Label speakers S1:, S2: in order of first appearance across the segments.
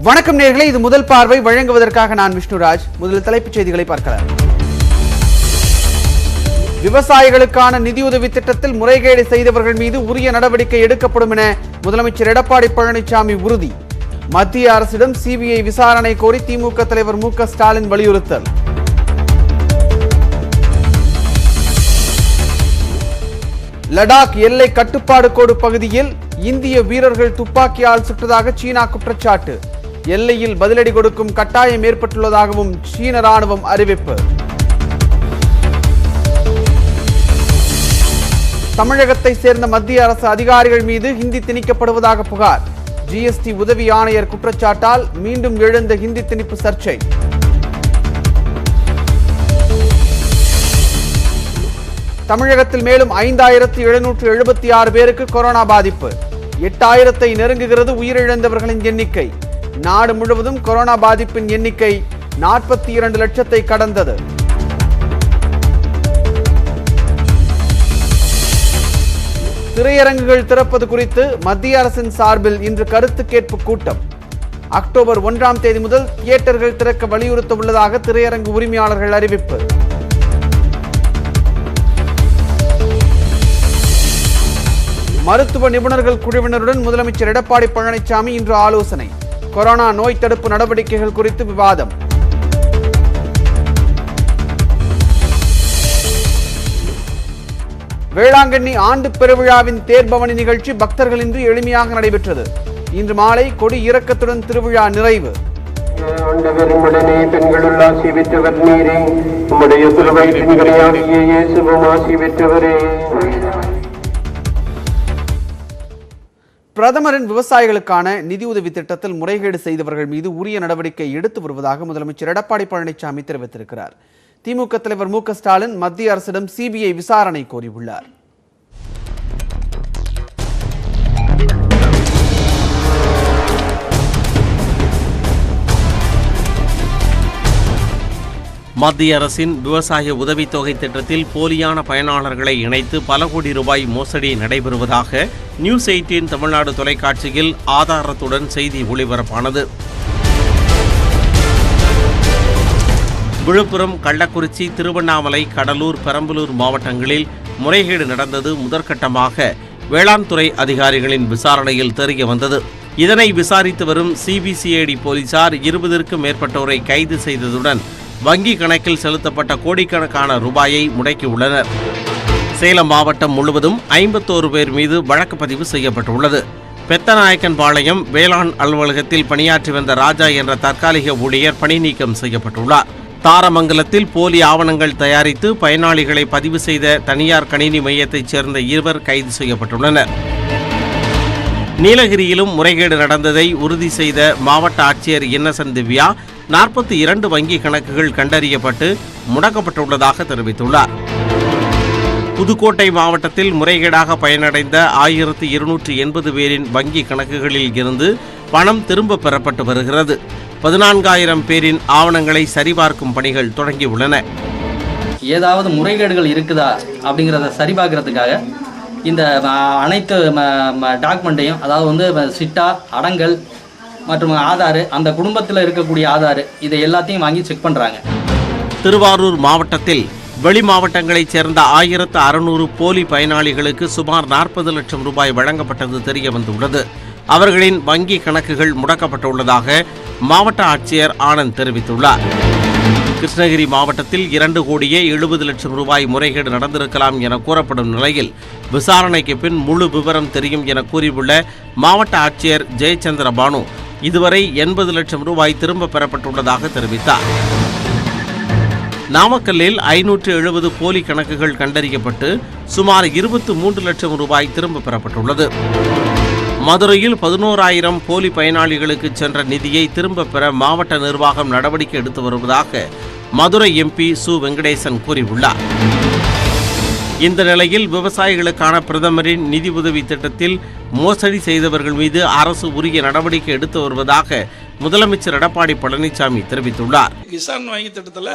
S1: வணக்கம் நேயர்களே, இது முதல் பார்வை. வழங்குவதற்காக நான் விஷ்ணுராஜ். முதல் தலைப்புச் செய்திகளை பார்க்கலாம். விவசாயிகளுக்கான நிதியுதவி திட்டத்தில் முறைகேடு செய்தவர்கள் மீது உரிய நடவடிக்கை எடுக்கப்படும் என முதலமைச்சர் எடப்பாடி பழனிசாமி உறுதி. மத்திய அரசிடம் சிபிஐ விசாரணை கோரி திமுக தலைவர் மு.க. ஸ்டாலின் வலியுறுத்தல். லடாக் எல்லை கட்டுப்பாடு கோடு பகுதியில் இந்திய வீரர்கள் துப்பாக்கியால் சுட்டதாக சீனா குற்றச்சாட்டு. எல்லையில் பதிலடி கொடுக்கும் கட்டாயம் ஏற்பட்டுள்ளதாகவும் சீன ராணுவம் அறிவிப்பு. தமிழகத்தை சேர்ந்த மத்திய அரசு அதிகாரிகள் மீது ஹிந்தி திணிக்கப்படுவதாக புகார். ஜிஎஸ்டி உதவி ஆணையர் குற்றச்சாட்டால் மீண்டும் எழுந்த ஹிந்தி திணிப்பு சர்ச்சை. தமிழகத்தில் மேலும் 5776 பேருக்கு கொரோனா பாதிப்பு. 8000 நெருங்குகிறது உயிரிழந்தவர்களின் எண்ணிக்கை. நாடு முழுவதும் கொரோனா பாதிப்பின் எண்ணிக்கை 42 லட்சத்தை கடந்தது. திரையரங்குகள் திறப்பது குறித்து மத்திய அரசின் சார்பில் இன்று கருத்து கேட்பு கூட்டம். அக்டோபர் 1ஆம் தேதி முதல் தியேட்டர்கள் திறக்க வலியுறுத்த உள்ளதாக திரையரங்கு உரிமையாளர்கள் அறிவிப்பு. மருத்துவ நிபுணர்கள் குழுவினருடன் முதலமைச்சர் எடப்பாடி பழனிசாமி இன்று ஆலோசனை. கொரோனா நோய் தடுப்பு நடவடிக்கைகள் குறித்து விவாதம். வேளாங்கண்ணி ஆண்டு பெருவிழாவின் தேர்பவனி நிகழ்ச்சி பக்தர்களின்றி எளிமையாக நடைபெற்றது. இன்று மாலை கொடி இறக்கத்துடன் திருவிழா நிறைவு. பிரதமரின் விவசாயிகளுக்கான நிதியுதவி திட்டத்தில் முறைகேடு செய்தவர்கள் மீது உரிய நடவடிக்கை எடுத்து வருவதாக முதலமைச்சர் எடப்பாடி பழனிசாமி தெரிவித்திருக்கிறார். திமுக தலைவர் மு.க. ஸ்டாலின் மத்திய அரசிடம் சிபிஐ விசாரணை கோரியுள்ளார்.
S2: மத்திய அரசின் விவசாய உதவித்தொகை திட்டத்தில் போலியான பயனாளர்களை இணைத்து பல கோடி ரூபாய் மோசடி நடைபெறுவதாக நியூஸ் 18 தமிழ்நாடு தொலைக்காட்சியில் ஆதாரத்துடன் செய்தி ஒளிபரப்பானது. விழுப்புரம், கள்ளக்குறிச்சி, திருவண்ணாமலை, கடலூர், பெரம்பலூர் மாவட்டங்களில் முறைகேடு நடந்தது முதற்கட்டமாக வேளாண் துறை அதிகாரிகளின் விசாரணையில் தெரிய வந்தது. இதனை விசாரித்து வரும் சிபிசிஐடி போலீசார் 20க்கும் மேற்பட்டோரை கைது செய்ததுடன் வங்கி கணக்கில் செலுத்தப்பட்ட கோடிக்கணக்கான ரூபாயை முடக்கியுள்ளனர். சேலம் மாவட்டம் முழுவதும் 51 பேர் மீது வழக்கு பதிவு செய்யப்பட்டுள்ளது. பெத்தநாயக்கன்பாளையம் வேளாண் அலுவலகத்தில் பணியாற்றி வந்த ராஜா என்ற தற்காலிக ஊழியர் பணி நீக்கம் செய்யப்பட்டுள்ளார். தாரமங்கலத்தில் போலி ஆவணங்கள் தயாரித்து பயனாளிகளை பதிவு செய்த தனியார் கணினி மையத்தைச் சேர்ந்த 2 கைது செய்யப்பட்டுள்ளனர். நீலகிரியிலும் முறைகேடு நடந்ததை உறுதி செய்த மாவட்ட ஆட்சியர் இன்னசென்ட் திவ்யா 42 வங்கி கணக்குகள் கண்டறியப்பட்டு முடக்கப்பட்டுள்ளதாக தெரிவித்துள்ளார். புதுக்கோட்டை மாவட்டத்தில் முறைகேடாக பயனடைந்த 1280 பேரின் வங்கி கணக்குகளில் இருந்து பணம் திரும்ப பெறப்பட்டு வருகிறது. 14,000 பேரின் ஆவணங்களை சரிபார்க்கும் பணிகள் தொடங்கியுள்ளன.
S3: ஏதாவது முறைகேடுகள் இருக்குதா அப்படிங்கிறத சரிபார்க்கறதுக்காக இந்த அனைத்து டாக்குமெண்ட்டையும், அதாவது சிட்டா, அடங்கல் மற்றும் ஆதார், அந்த குடும்பத்தில் இருக்கக்கூடிய ஆதார், இதை எல்லாத்தையும் வாங்கி செக் பண்ணுறாங்க.
S2: திருவாரூர் மாவட்டத்தில் வெளி மாவட்டங்களைச் சேர்ந்த 1600 போலி பயனாளிகளுக்கு சுமார் 40 லட்சம் ரூபாய் வழங்கப்பட்டது தெரிய வந்துள்ளது. அவர்களின் வங்கி கணக்குகள் முடக்கப்பட்டுள்ளதாக மாவட்ட ஆட்சியர் ஆனந்த் தெரிவித்துள்ளார். கிருஷ்ணகிரி மாவட்டத்தில் 2,70 லட்சம் ரூபாய் முறைகேடு நடந்திருக்கலாம் என கூறப்படும் நிலையில் விசாரணைக்கு பின் முழு விவரம் தெரியும் என கூறியுள்ள மாவட்ட ஆட்சியர் ஜெயச்சந்திர பானு இதுவரை 80 லட்சம் ரூபாய் திரும்ப பெறப்பட்டுள்ளதாக தெரிவித்தார். நாமக்கல்லில் 570 போலி கணக்குகள் கண்டறியப்பட்டு சுமார் 23 லட்சம் ரூபாய் திரும்ப பெறப்பட்டுள்ளது. மதுரையில் 11,000 போலி பயனாளிகளுக்கு சென்ற நிதியை திரும்ப பெற மாவட்ட நிர்வாகம் நடவடிக்கை எடுத்து வருவதாக மதுரை எம்பி சு. வெங்கடேசன் கூறியுள்ளார். இந்த நிலையில் விவசாயிகளுக்கான பிரதமரின் நிதி உதவி திட்டத்தில் மோசடி செய்தவர்கள் மீது அரசு உரிய நடவடிக்கை எடுத்து வருவதாக முதலமைச்சர் எடப்பாடி பழனிசாமி தெரிவித்துள்ளார்.
S4: கிசான் வங்கி திட்டத்தில்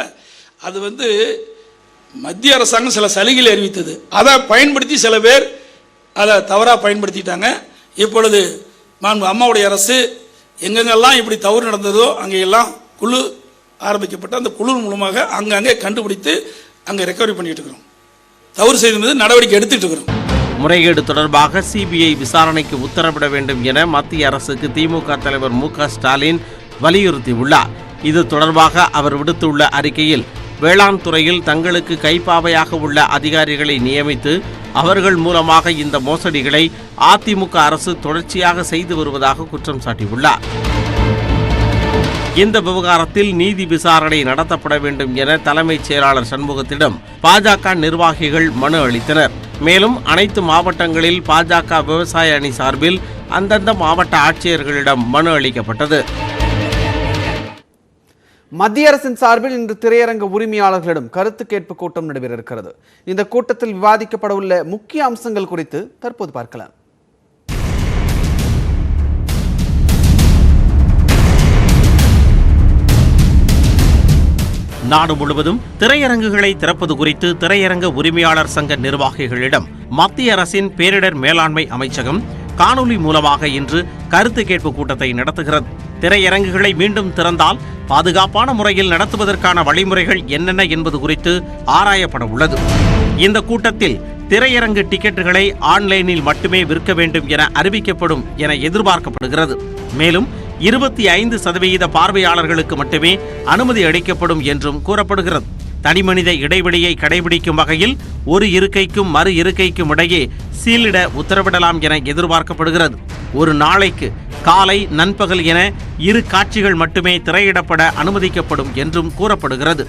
S4: அது மத்திய அரசாங்கம் சில சலுகைகளை அறிவித்தது. அதை பயன்படுத்தி சில பேர் அதை தவறாக பயன்படுத்திட்டாங்க. இப்பொழுது அம்மாவுடைய அரசு எங்கெங்கெல்லாம் இப்படி தவறு நடந்ததோ அங்கெல்லாம் குழு ஆரம்பிக்கப்பட்டு அந்த குழு மூலமாக அங்கங்கே கண்டுபிடித்து அங்கே ரெக்கவரி பண்ணிட்டு இருக்கிறோம். தவறு செய்தது நடவடிக்கை எடுத்துட்டு இருக்கிறோம்.
S2: முறைகேடு தொடர்பாக சிபிஐ விசாரணைக்கு உத்தரவிட வேண்டும் என மத்திய அரசுக்கு திமுக தலைவர் மு.க.ஸ்டாலின் வலியுறுத்தியுள்ளார். இது தொடர்பாக அவர் விடுத்துள்ள அறிக்கையில், வேளாண் துறையில் தங்களுக்கு கைப்பாவையாக உள்ள அதிகாரிகளை நியமித்து அவர்கள் மூலமாக இந்த மோசடிகளை அதிமுக அரசு தொடர்ச்சியாக செய்து வருவதாக குற்றம் சாட்டியுள்ளார். இந்த விவகாரத்தில் நீதி விசாரணை நடத்தப்பட வேண்டும் என தலைமைச் செயலாளர் சண்முகத்திடம் பாஜக நிர்வாகிகள் மனு அளித்தனர். மேலும் அனைத்து மாவட்டங்களில் பாஜக விவசாய அணி சார்பில் அந்தந்த மாவட்ட ஆட்சியர்களிடம் மனு அளிக்கப்பட்டது.
S1: மத்திய அரசின் சார்பில் இன்று திரையரங்க உரிமையாளர்களிடம் கருத்து கேட்பு கூட்டம் நடைபெற இருக்கிறது. இந்த கூட்டத்தில் விவாதிக்கப்பட உள்ள முக்கிய அம்சங்கள் குறித்து தற்போது பார்க்கலாம்.
S2: நாடு முழுவதும் திரையரங்குகளை திறப்பது குறித்து திரையரங்க உரிமையாளர் சங்க நிர்வாகிகளிடம் மத்திய அரசின் பேரிடர் மேலாண்மை அமைச்சகம் காணொலி மூலமாக இன்று கருத்து கேட்பு கூட்டத்தை நடத்துகிறது. திரையரங்குகளை மீண்டும் திறந்தால் பாதுகாப்பான முறையில் நடத்துவதற்கான வழிமுறைகள் என்னென்ன என்பது குறித்து ஆராயப்பட உள்ளது. இந்த கூட்டத்தில் திரையரங்கு டிக்கெட்டுகளை ஆன்லைனில் மட்டுமே விற்க வேண்டும் என அறிவிக்கப்படும் என எதிர்பார்க்கப்படுகிறது. மேலும் 25% பார்வையாளர்களுக்கு மட்டுமே அனுமதி அளிக்கப்படும் என்றும் கூறப்படுகிறது. தனிமனித இடைவெளியை கடைபிடிக்கும் வகையில் ஒரு இருக்கைக்கும் மறு இருக்கைக்கும் இடையே சீலிட உத்தரவிடலாம் என எதிர்பார்க்கப்படுகிறது. ஒரு நாளைக்கு காலை நண்பகல் என 2 காட்சிகள் மட்டுமே திரையிடப்பட அனுமதிக்கப்படும் என்றும் கூறப்படுகிறது.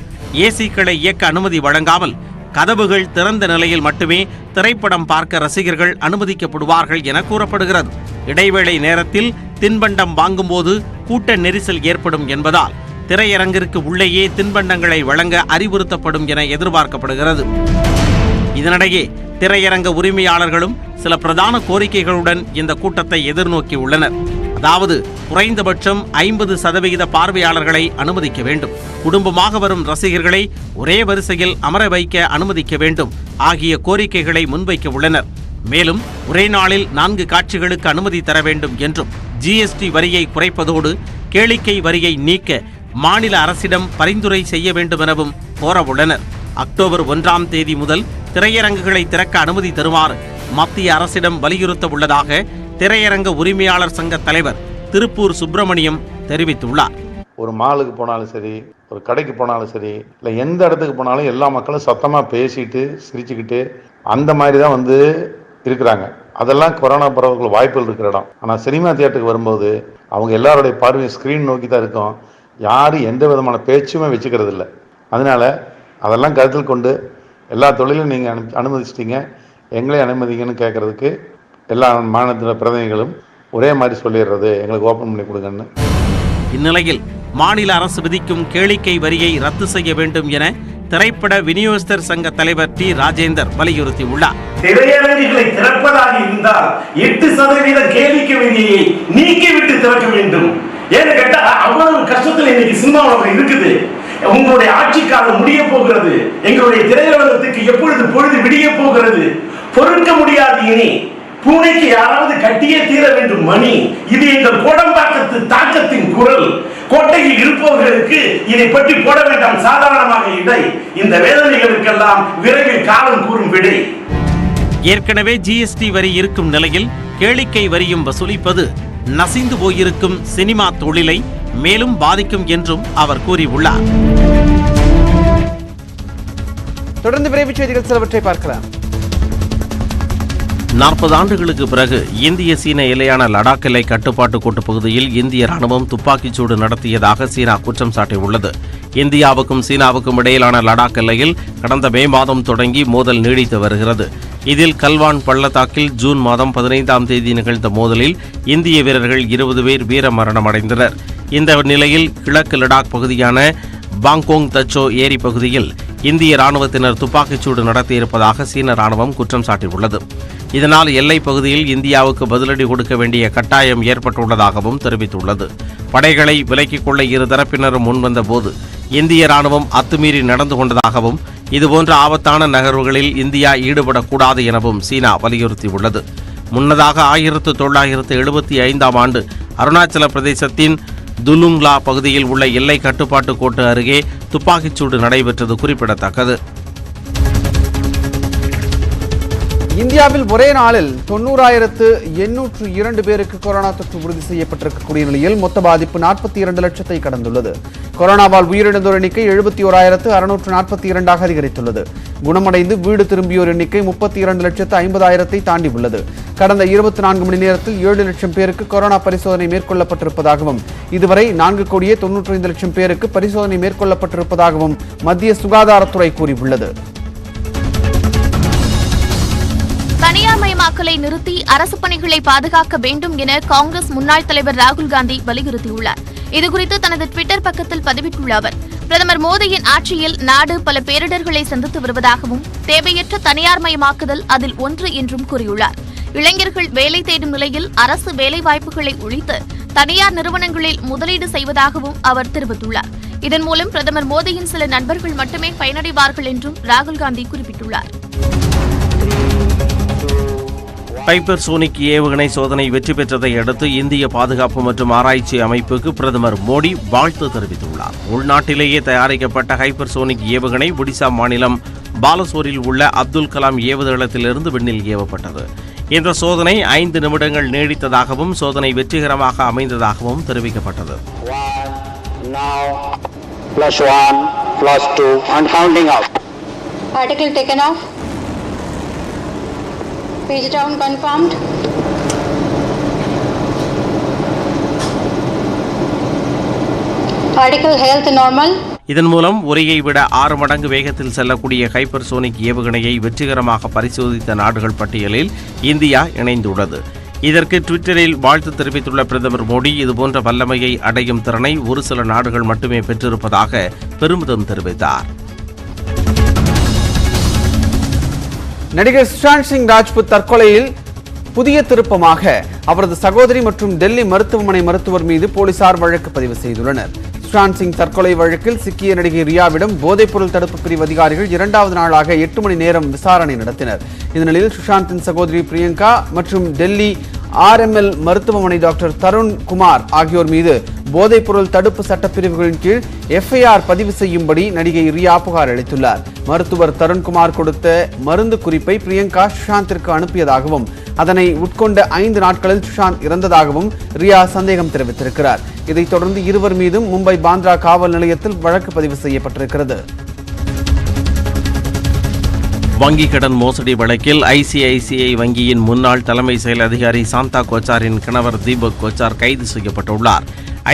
S2: ஏசிக்களை இயக்க அனுமதி வழங்காமல் கதவுகள் திறந்த நிலையில் மட்டுமே திரைப்படம் பார்க்க ரசிகர்கள் அனுமதிக்கப்படுவார்கள் என கூறப்படுகிறது. இடைவேளை நேரத்தில் தின்பண்டம் வாங்கும்போது கூட்ட நெரிசல் ஏற்படும் என்பதால் திரையரங்கிற்கு உள்ளேயே தின்பண்டங்களை வழங்க அறிவுறுத்தப்படும் என எதிர்பார்க்கப்படுகிறது. இதனிடையே திரையரங்க உரிமையாளர்களும் சில பிரதான கோரிக்கைகளுடன் இந்த கூட்டத்தை எதிர்நோக்கி உள்ளனர். அதாவது குறைந்தபட்சம் 50% பார்வையாளர்களை அனுமதிக்க வேண்டும், குடும்பமாக வரும் ரசிகர்களை ஒரே வரிசையில் அமர வைக்க அனுமதிக்க வேண்டும் ஆகிய கோரிக்கைகளை முன்வைக்க உள்ளனர். மேலும் ஒரே நாளில் 4 காட்சிகளுக்கு அனுமதி தர வேண்டும் என்றும், ஜிஎஸ்டி வரியை குறைப்பதோடு கேளிக்கை வரியை நீக்க மாநில அரசிடம் பரிந்துரை செய்ய வேண்டும் எனவும் கோரவுள்ளனர். அக்டோபர் 1ஆம் தேதி முதல் திரையரங்குகளை திறக்க அனுமதி தருமாறு மத்திய அரசிடம் வலியுறுத்த உள்ளதாக திரையரங்க உரிமையாளர் சங்க தலைவர் திருப்பூர் சுப்பிரமணியம் தெரிவித்துள்ளார்.
S5: ஒரு மாலுக்கு போனாலும் சரி, ஒரு கடைக்கு போனாலும் சரி, இல்லை எந்த இடத்துக்கு போனாலும் எல்லா மக்களும் சத்தமாக பேசிட்டு சிரிச்சுக்கிட்டு அந்த மாதிரி தான் இருக்கிறாங்க. அதெல்லாம் கொரோனா பரவலுக்கு வாய்ப்புகள் இருக்கிற இடம். ஆனால் சினிமா தியேட்டருக்கு வரும்போது அவங்க எல்லாருடைய பார்வையும் ஸ்க்ரீன் நோக்கி தான் இருக்கும். யாரும் எந்த விதமான பேச்சுமே வச்சுக்கிறது இல்லை. அதனால அதெல்லாம் கருத்தில் கொண்டு எல்லா தொழிலும் நீங்கள் அனுமதிச்சிட்டீங்க, எங்களே அனுமதிங்கன்னு கேட்கறதுக்கு எல்லா மாநில பிரதிநிதிகளும் ஒரே மாதிரி சொல்லிடுறது, எங்களுக்கு ஓப்பன் பண்ணி கொடுங்கன்னு.
S2: இந்நிலையில் மாநில அரசு விதிக்கும் கேளிக்கை வரியை ரத்து செய்ய வேண்டும் என திரைப்பட விநியோகஸ்தர் சங்க தலைவர் டி ராஜேந்தர் வலியுறுத்தியுள்ளார்.
S6: திரையரங்குகளை திறப்பதாக இருந்தால் 8% கேளிக்கை வரியை நீக்கிவிட்டு திறக்க வேண்டும். ஏன்னு கேட்டா அவ்வளவு கஷ்டத்தில் இன்னைக்கு சினிமா உலகம் இருக்குது. உங்களுடைய ஆட்சி காலம் முடிய போகிறது. எங்களுடைய திரையுலகத்துக்கு எப்பொழுது பொழுது விடிய போகிறது? பொறுக்க முடியாது. இனி பூனைக்கு யாராவது கட்டியே தீர வேண்டும் மணி. இது எங்கள் கோடம்பாக்கத்து தாக்கத்தின் குரல். கோட்டையில் இருப்பவர்களுக்கு இதை பற்றி போட வேண்டாம் சாதாரணமாக இடை. இந்த வேதனைகளுக்கெல்லாம் விரைவில் காலம் கூறும் விடை.
S2: ஏற்கனவே ஜிஎஸ்டி வரி இருக்கும் நிலையில் கேளிக்கை வரியும் வசூலிப்பது நசிந்து போயிருக்கும் சினிமா தொழிலை மேலும் பாதிக்கும் என்றும் அவர் கூறியுள்ளார்.
S1: தொடர்ந்து விரைவு செய்திகள் சிலவற்றை பார்க்கலாம்.
S2: 40 ஆண்டுகளுக்கு பிறகு இந்திய சீன எல்லையான லடாக் எல்லை கட்டுப்பாட்டு கோட்டு பகுதியில் இந்திய ராணுவம் துப்பாக்கிச்சூடு நடத்தியதாக சீனா குற்றம் சாட்டியுள்ளது. இந்தியாவுக்கும் சீனாவுக்கும் இடையிலான லடாக் எல்லையில் கடந்த மே மாதம் தொடங்கி மோதல் நீடித்து வருகிறது. இதில் கல்வான் பள்ளத்தாக்கில் ஜூன் மாதம் 15ஆம் தேதி நிகழ்ந்த மோதலில் இந்திய வீரர்கள் 20 பேர் வீர மரணம் அடைந்தனர். இந்த நிலையில் கிழக்கு லடாக் பகுதியான பாங்கோங் தச்சோ ஏரி பகுதியில் இந்திய ராணுவத்தினர் துப்பாக்கிச்சூடு நடத்தியிருப்பதாக சீன ராணுவம் குற்றம் சாட்டியுள்ளது. இதனால் எல்லைப் பகுதியில் இந்தியாவுக்கு பதிலடி கொடுக்க வேண்டிய கட்டாயம் ஏற்பட்டுள்ளதாகவும் தெரிவித்துள்ளது. படைகளை விலக்கிக் கொள்ள இரு தரப்பினரும் முன்வந்த போது இந்திய ராணுவம் அத்துமீறி நடந்து கொண்டதாகவும், இதுபோன்ற ஆபத்தான நகர்வுகளில் இந்தியா ஈடுபடக்கூடாது எனவும் சீனா வலியுறுத்தியுள்ளது. முன்னதாக 1975ஆம் ஆண்டு அருணாச்சல பிரதேசத்தின் துலுங்லா பகுதியில் உள்ள எல்லை கட்டுப்பாட்டு கோட்டு அருகே துப்பாக்கிச்சூடு நடைபெற்றது குறிப்பிடத்தக்கது.
S1: இந்தியாவில் ஒரே நாளில் 90,802 பேருக்கு கொரோனா தொற்று உறுதி செய்யப்பட்டிருக்கக்கூடிய நிலையில் மொத்த பாதிப்பு 42 லட்சத்தை கடந்துள்ளது. கொரோனாவால் உயிரிழந்தோர் எண்ணிக்கை 71,642 அதிகரித்துள்ளது. குணமடைந்து வீடு திரும்பியோர் எண்ணிக்கை 32,50,000 தாண்டி உள்ளது. கடந்த 24 மணி நேரத்தில் 7 லட்சம் பேருக்கு கொரோனா பரிசோதனை மேற்கொள்ளப்பட்டிருப்பதாகவும் இதுவரை 4,95,00,000 பேருக்கு பரிசோதனை மேற்கொள்ளப்பட்டிருப்பதாகவும் மத்திய சுகாதாரத்துறை கூறியுள்ளது.
S7: தனியார் மயமாக்கலை நிறுத்தி அரசு பணிகளை பாதுகாக்க வேண்டும் என காங்கிரஸ் முன்னாள் தலைவர் ராகுல் காந்தி வலியுறுத்தியுள்ளார். இதுகுறித்து தனது ட்விட்டர் பக்கத்தில் பதிவிட்டுள்ள அவர், பிரதமர் மோடியின் ஆட்சியில் நாடு பல பேரிடர்களை சந்தித்து வருவதாகவும் தேவையற்ற தனியார் மயமாக்குதல் அதில் ஒன்று என்றும் கூறியுள்ளார். இளைஞர்கள் வேலை தேடும் நிலையில் அரசு வேலைவாய்ப்புகளை ஒழித்து தனியார் நிறுவனங்களில் முதலீடு செய்வதாகவும் அவர் தெரிவித்துள்ளார். இதன் மூலம் பிரதமர் மோடியின் சில நண்பர்கள் மட்டுமே பயனடைவார்கள் என்றும் ராகுல் காந்தி குறிப்பிட்டுள்ளார்.
S2: ஹைப்பர்சோனிக் ஏவுகணை சோதனை வெற்றி பெற்றதை அடுத்து இந்திய பாதுகாப்பு மற்றும் ஆராய்ச்சி அமைப்புக்கு பிரதமர் மோடி வாழ்த்து தெரிவித்துள்ளார். உள்நாட்டிலேயே தயாரிக்கப்பட்ட ஹைப்பர்சோனிக் ஏவுகணை ஒடிசா மாநிலம் பாலசோரில் உள்ள அப்துல் கலாம் ஏவுதளத்திலிருந்து விண்ணில் ஏவப்பட்டது. இந்த சோதனை 5 நிமிடங்கள் நீடித்ததாகவும் சோதனை வெற்றிகரமாக அமைந்ததாகவும் தெரிவிக்கப்பட்டது.
S8: Page down confirmed. Article health normal.
S2: இதன் மூலம் ஒலியை விட 6 மடங்கு வேகத்தில் செல்லக்கூடிய ஹைப்பர்சோனிக் ஏவுகணையை வெற்றிகரமாக பரிசோதித்த நாடுகள் பட்டியலில் இந்தியா இணைந்துள்ளது. இதற்கு ட்விட்டரில் வாழ்த்து தெரிவித்துள்ள பிரதமர் மோடி இதுபோன்ற வல்லமையை அடையும் திறனை ஒரு சில நாடுகள் மட்டுமே பெற்றிருப்பதாக பெருமிதம் தெரிவித்தார்.
S1: நடிகர் சுஷாந்த் சிங் ராஜ்புத் தற்கொலையில் புதிய திருப்பமாக அவரது சகோதரி மற்றும் டெல்லி மருத்துவமனை மருத்துவர் மீது போலீசார் வழக்கு பதிவு செய்துள்ளனர். சுஷாந்த் சிங் தற்கொலை வழக்கில் சிக்கிய நடிகை ரியாவிடம் போதைப்பொருள் தடுப்பு பிரிவு அதிகாரிகள் 2வது நாளாக 8 மணி நேரம் விசாரணை நடத்தினர். இதனிடையில் சுஷாந்தின் சகோதரி பிரியங்கா மற்றும் டெல்லி RML மருத்துவமனை டாக்டர் தருண் குமார் ஆகியோர் மீது போதைப்பொருள் தடுப்பு சட்டப்பிரிவுகளின் கீழ் FIR பதிவு செய்யும்படி நடிகை ரியா புகார் அளித்துள்ளார். மருத்துவர் தருண்குமார் கொடுத்த மருந்து குறிப்பை பிரியங்கா சுஷாந்திற்கு அனுப்பியதாகவும் அதனை உட்கொண்ட 5 நாட்களில் சுஷாந்த் இறந்ததாகவும் ரியா சந்தேகம் தெரிவித்திருக்கிறார். இதைத் தொடர்ந்து இருவர் மீதும் மும்பை பாந்த்ரா காவல் நிலையத்தில் வழக்கு பதிவு செய்யப்பட்டிருக்கிறது.
S2: வங்கி கடன் மோசடி வழக்கில் ICICI வங்கியின் முன்னாள் தலைமை செயல் அதிகாரி சாந்தா கோச்சாரின் கணவர் தீபக் கோச்சார் கைது செய்யப்பட்டுள்ளார்.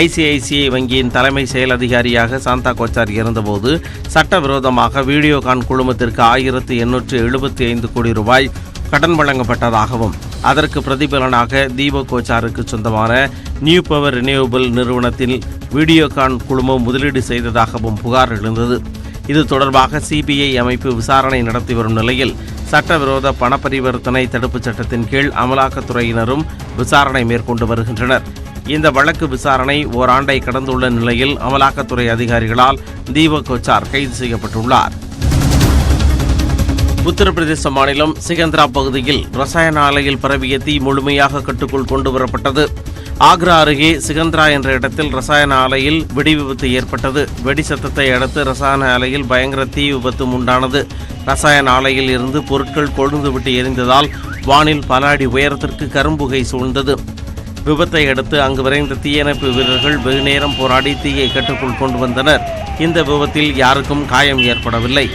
S2: ICICI வங்கியின் தலைமை செயல் அதிகாரியாக சாந்தா கோச்சார் இருந்தபோது சட்டவிரோதமாக வீடியோகான் குழுமத்திற்கு 1875 கோடி ரூபாய் கடன் வழங்கப்பட்டதாகவும் அதற்கு பிரதிபலனாக தீபக் கோச்சாருக்கு சொந்தமான நியூ பவர் ரினியூவபிள் நிறுவனத்தில் வீடியோகான் குழுமம் முதலீடு செய்ததாகவும் புகார் எழுந்தது. இது தொடர்பாக CBI அமைப்பு விசாரணை நடத்தி வரும் நிலையில் சட்டவிரோத பணப்பரிவர்த்தனை தடுப்புச் சட்டத்தின் கீழ் அமலாக்கத்துறையினரும் விசாரணை மேற்கொண்டு வருகின்றனர். இந்த வழக்கு விசாரணை ஓராண்டை கடந்துள்ள நிலையில் அமலாக்கத்துறை அதிகாரிகளால் தீபக் கோச்சார் கைது செய்யப்பட்டுள்ளார். உத்தரப்பிரதேச மாநிலம் சிகந்திரா பகுதியில் ரசாயன ஆலையில் பரவிய தீ முழுமையாக கட்டுக்குள் கொண்டுவரப்பட்டது. ஆக்ரா அருகே சிகந்திரா என்ற இடத்தில் ரசாயன ஆலையில் வெடி விபத்து ஏற்பட்டது. வெடி சத்தத்தை அடுத்து ரசாயன ஆலையில் பயங்கர தீ விபத்து உண்டானது. ரசாயன ஆலையில் இருந்து பொருட்கள் கொழுந்துவிட்டு எரிந்ததால் வானில் பல அடி உயரத்திற்கு கரும்புகை சூழ்ந்தது. விபத்தை அடுத்து அங்கு விரைந்த தீயணைப்பு வீரர்கள் வெகுநேரம் போராடி தீயை கட்டுக்குள் கொண்டு வந்தனர். இந்த விபத்தில் யாருக்கும் காயம் ஏற்படவில்லை.